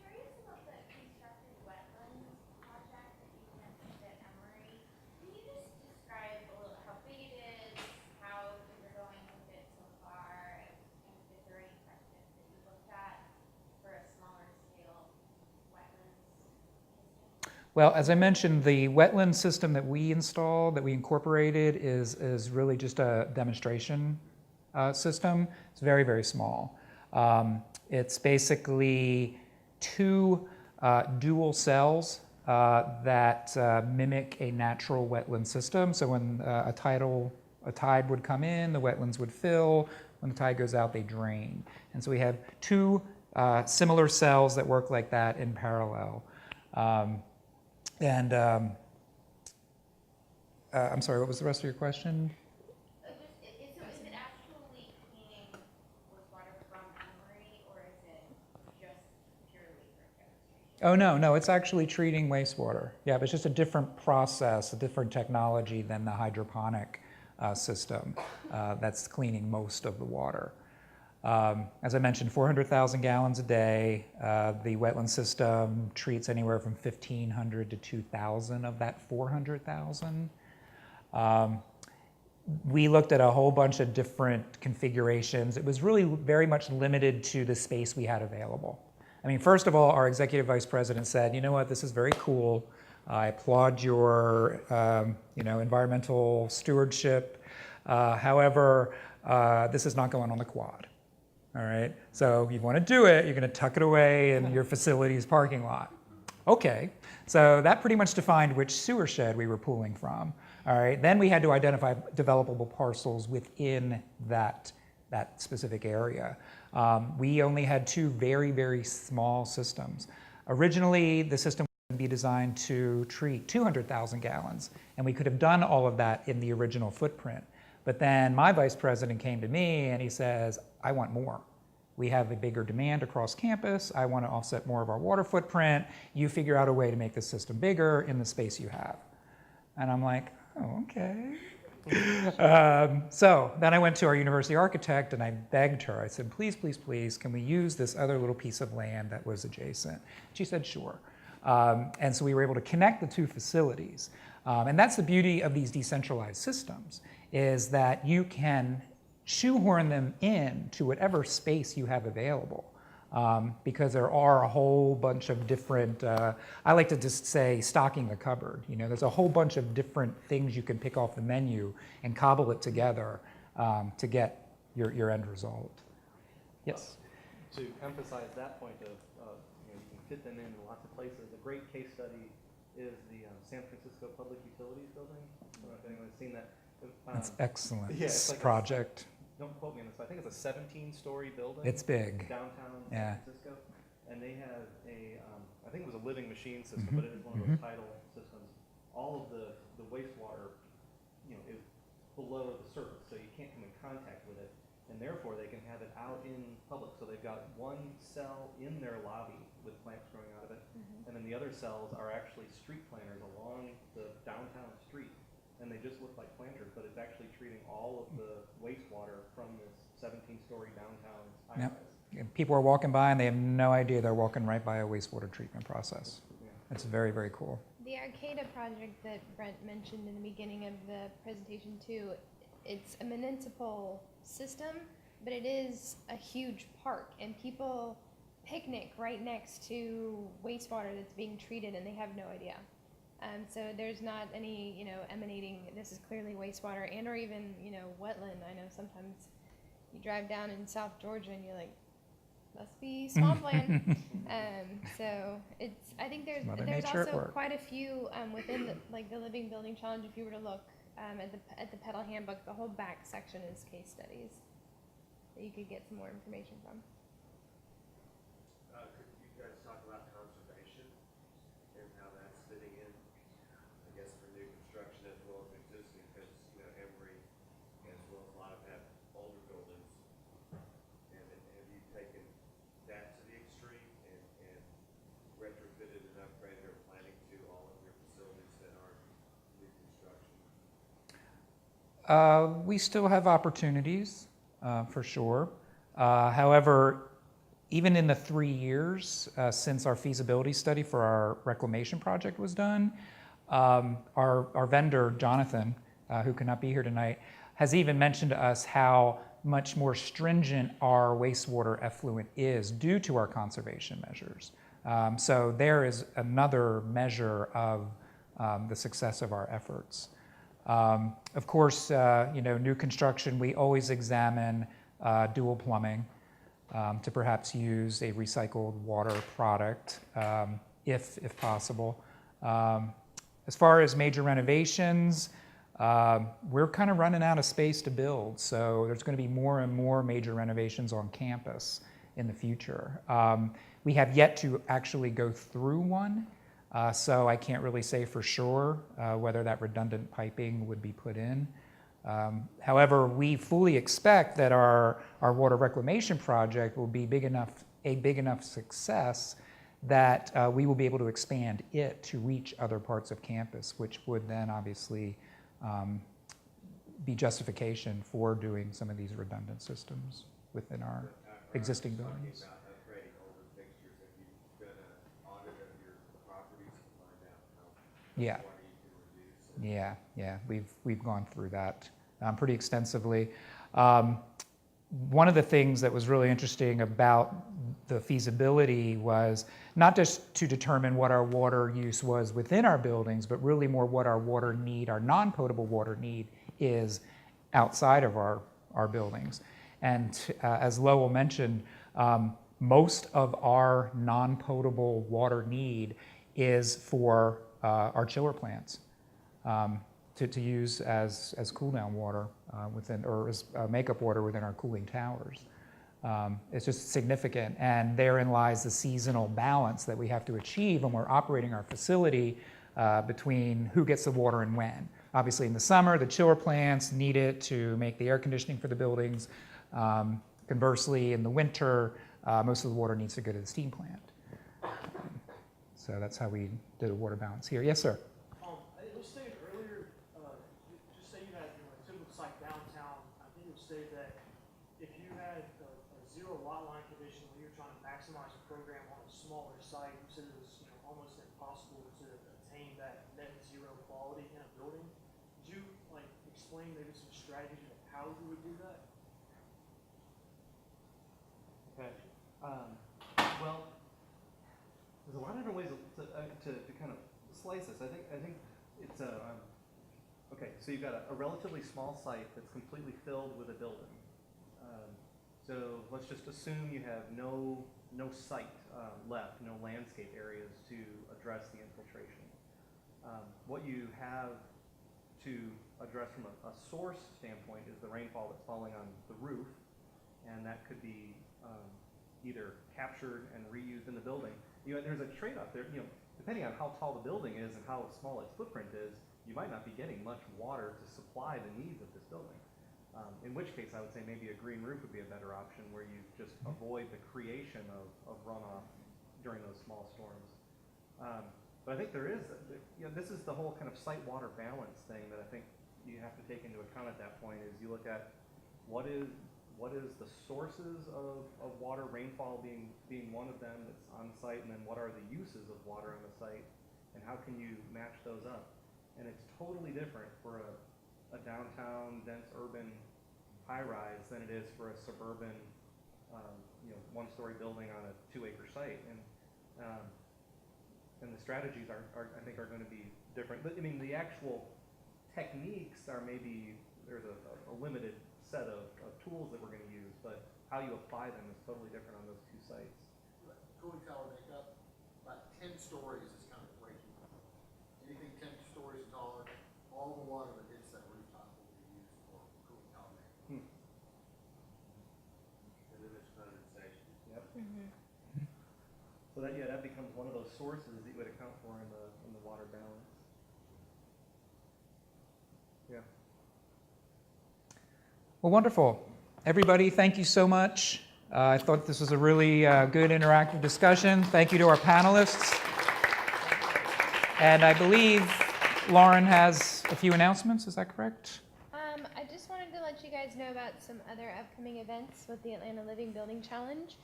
curious about the constructed wetlands project that you mentioned at Emory. Can you just describe a little how big it is, how you're going with it so far, and if there are any questions that you looked at for a smaller scale wetlands system? Well, as I mentioned, the wetland system that we installed, that we incorporated, is really just a demonstration system. It's very, very small. It's basically two dual cells that mimic a natural wetland system. So when a tide would come in, the wetlands would fill. When the tide goes out, they drain. And so we have two similar cells that work like that in parallel. I'm sorry, what was the rest of your question? So is it actually cleaning wastewater from Emory, or is it just purely for demonstration? Oh, no, it's actually treating wastewater. Yeah, but it's just a different process, a different technology than the hydroponic system that's cleaning most of the water. As I mentioned, 400,000 gallons a day. The wetland system treats anywhere from 1,500 to 2,000 of that 400,000. We looked at a whole bunch of different configurations. It was really very much limited to the space we had available. I mean, first of all, our executive vice president said, you know what, this is very cool. I applaud your environmental stewardship. However, this is not going on the quad. All right, so if you want to do it, you're going to tuck it away in your facility's parking lot. Okay, so that pretty much defined which sewer shed we were pulling from. All right, then we had to identify developable parcels within that specific area. We only had 2 very, very small systems. Originally, the system would be designed to treat 200,000 gallons, and we could have done all of that in the original footprint. But then my vice president came to me and he says, I want more. We have a bigger demand across campus. I want to offset more of our water footprint. You figure out a way to make the system bigger in the space you have. And I'm like, oh, okay. So then I went to our university architect and I begged her. I said, please, please, please, can we use this other little piece of land that was adjacent? She said, sure. And so we were able to connect the 2 facilities. And that's the beauty of these decentralized systems, is that you can shoehorn them in to whatever space you have available. Because there are a whole bunch of different, I like to just say stocking the cupboard. You know, there's a whole bunch of different things you can pick off the menu and cobble it together to get your end result. Yes? To emphasize that point of, you can fit them in lots of places, a great case study is the San Francisco Public Utilities Building. I don't know if anyone's seen that. That's excellent yeah, it's like project. Don't quote me on this, but I think it's a 17-story building. It's big. Downtown Yeah. San Francisco. And they have a, I think it was a living machine system, but it is one of those tidal systems. All of the wastewater, is below the surface, so you can't come in contact with it. And therefore, they can have it out in public. So they've got one cell in their lobby with plants growing out of it. And then the other cells are actually street planters along the downtown street. And they just look like planters, but it's actually treating all of the wastewater from this 17-story downtown high-rise. Yep. People are walking by and they have no idea they're walking right by a wastewater treatment process. Yeah. It's very, very cool. The Arcata project that Brent mentioned in the beginning of the presentation too, it's a municipal system, but it is a huge park, and people picnic right next to wastewater that's being treated and they have no idea. So there's not any, emanating, this is clearly wastewater and or even, wetland. I know sometimes you drive down in South Georgia and you're like, must be swampland. So I think there's also quite a few within the Living Building Challenge. If you were to look at the pedal handbook, the whole back section is case studies that you could get some more information from. Could you guys talk about conservation and how that's fitting in, I guess, for new construction as well as existing, because, Emory, as well as a lot of have older buildings. And have you taken that to the extreme and retrofitted and upgraded or planning to all of your facilities that are new construction? We still have opportunities, for sure. However, even in the 3 years since our feasibility study for our reclamation project was done, our vendor, Jonathan, who cannot be here tonight, has even mentioned to us how much more stringent our wastewater effluent is due to our conservation measures. So there is another measure of the success of our efforts. Of course, new construction, we always examine dual plumbing to perhaps use a recycled water product if possible. As far as major renovations, we're kind of running out of space to build, so there's going to be more and more major renovations on campus in the future. We have yet to actually go through one, so I can't really say for sure whether that redundant piping would be put in. However, we fully expect that our water reclamation project will be a big enough success that we will be able to expand it to reach other parts of campus, which would then obviously be justification for doing some of these redundant systems within our existing buildings. About upgrading older fixtures, have you done an audit of your properties to find out how Yeah. much water you can reduce? Yeah, we've gone through that pretty extensively. One of the things that was really interesting about the feasibility was not just to determine what our water use was within our buildings, but really more what our water need, our non-potable water need is outside of our buildings. And as Lowell mentioned, most of our non-potable water need is for our chiller plants to use as cool down water or as makeup water within our cooling towers. It's just significant, and therein lies the seasonal balance that we have to achieve when we're operating our facility between who gets the water and when. Obviously in the summer, the chiller plants need it to make the air conditioning for the buildings. Conversely, in the winter, most of the water needs to go to the steam plant. So that's how we did a water balance here. Yes, sir? It was stated earlier, just say you had a typical site downtown, I think it was stated that if you had a zero lot line condition where you're trying to maximize a program on a smaller site, you said it was almost impossible to attain that net zero quality in a building. Could you explain maybe some strategy of how you would do that? Okay. Well, there's a lot of different ways to kind of slice this. I think it's okay. So you've got a relatively small site that's completely filled with a building. So let's just assume you have no site left, no landscape areas to address the infiltration. What you have to address from a source standpoint is the rainfall that's falling on the roof, and that could be either captured and reused in the building. There's a trade-off there. Depending on how tall the building is and how small its footprint is, you might not be getting much water to supply the needs of this building. In which case, I would say maybe a green roof would be a better option, where you just avoid the creation of runoff during those small storms. But I think there is, this is the whole kind of site water balance thing that I think you have to take into account at that point. Is you look at what is the sources of water, rainfall being one of them that's on site, and then what are the uses of water on the site, and how can you match those up? And it's totally different for a downtown, dense urban high-rise than it is for a suburban, one-story building on a 2-acre site. And the strategies I think are going to be different. But I mean, the actual techniques are maybe, there's a limited set of tools that we're going to use, but how you apply them is totally different on those two sites. Cooling tower makeup, about 10 stories is kind of breaking. Anything 10 stories and taller, all the water that hits that rooftop will be used for cooling tower makeup. And then there's condensation. Yep. Mm-hmm. So that becomes one of those sources that you would account for in the water balance. Yeah. Well, wonderful. Everybody, thank you so much. I thought this was a really good interactive discussion. Thank you to our panelists. And I believe Lauren has a few announcements, is that correct? I just wanted to let you guys know about some other upcoming events with the Atlanta Living Building Challenge.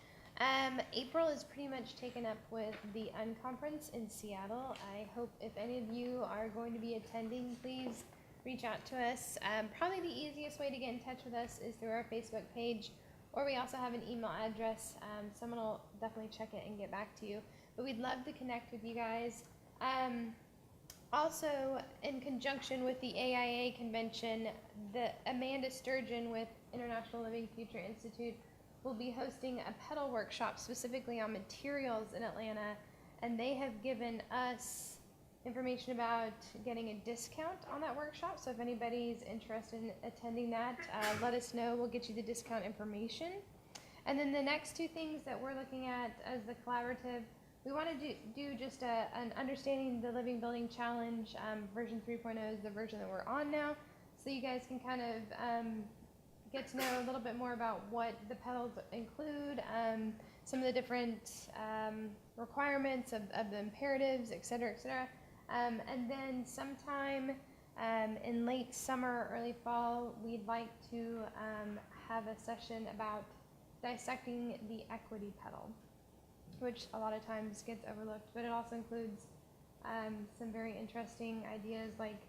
April is pretty much taken up with the Unconference in Seattle. I hope if any of you are going to be attending, please reach out to us. Probably the easiest way to get in touch with us is through our Facebook page, or we also have an email address. Someone will definitely check it and get back to you. But we'd love to connect with you guys. Also, in conjunction with the AIA convention, Amanda Sturgeon with International Living Future Institute will be hosting a pedal workshop specifically on materials in Atlanta, and they have given us information about getting a discount on that workshop. So if anybody's interested in attending that, let us know. We'll get you the discount information. And then the next two things that we're looking at as the collaborative, we want to do just an Understanding the Living Building Challenge. Version 3.0 is the version that we're on now. So you guys can kind of get to know a little bit more about what the pedals include, some of the different requirements of the imperatives, et cetera, et cetera. And then sometime in late summer, early fall, we'd like to have a session about dissecting the equity pedal, which a lot of times gets overlooked, but it also includes some very interesting ideas like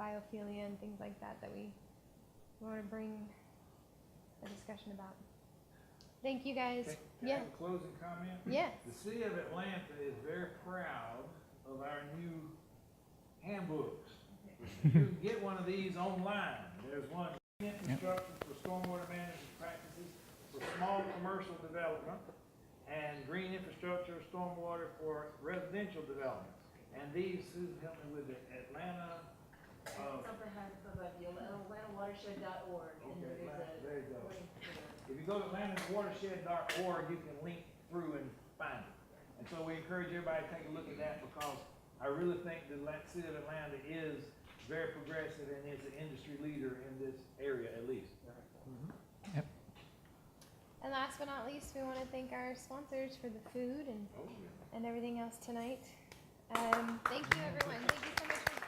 biophilia and things like that we want to bring a discussion about. Thank you guys. Can I have a closing comment? Yes. The city of Atlanta is very proud of our new handbooks. You can get one of these online. There's one instructions for stormwater management practices for small commercial development, and green infrastructure, stormwater for residential developments. And these, Susan, help me with it, Atlanta, Something has, the AtlantaWatershed.org, and Okay, there you go. link to the if you go to atlantawatershed.org, you can link through and find it. And so we encourage everybody to take a look at that, because I really think the city of Atlanta is very progressive and is an industry leader in this area at least. And last but not least, we want to thank our sponsors for the food and everything else tonight. Thank you, everyone. Thank you so much for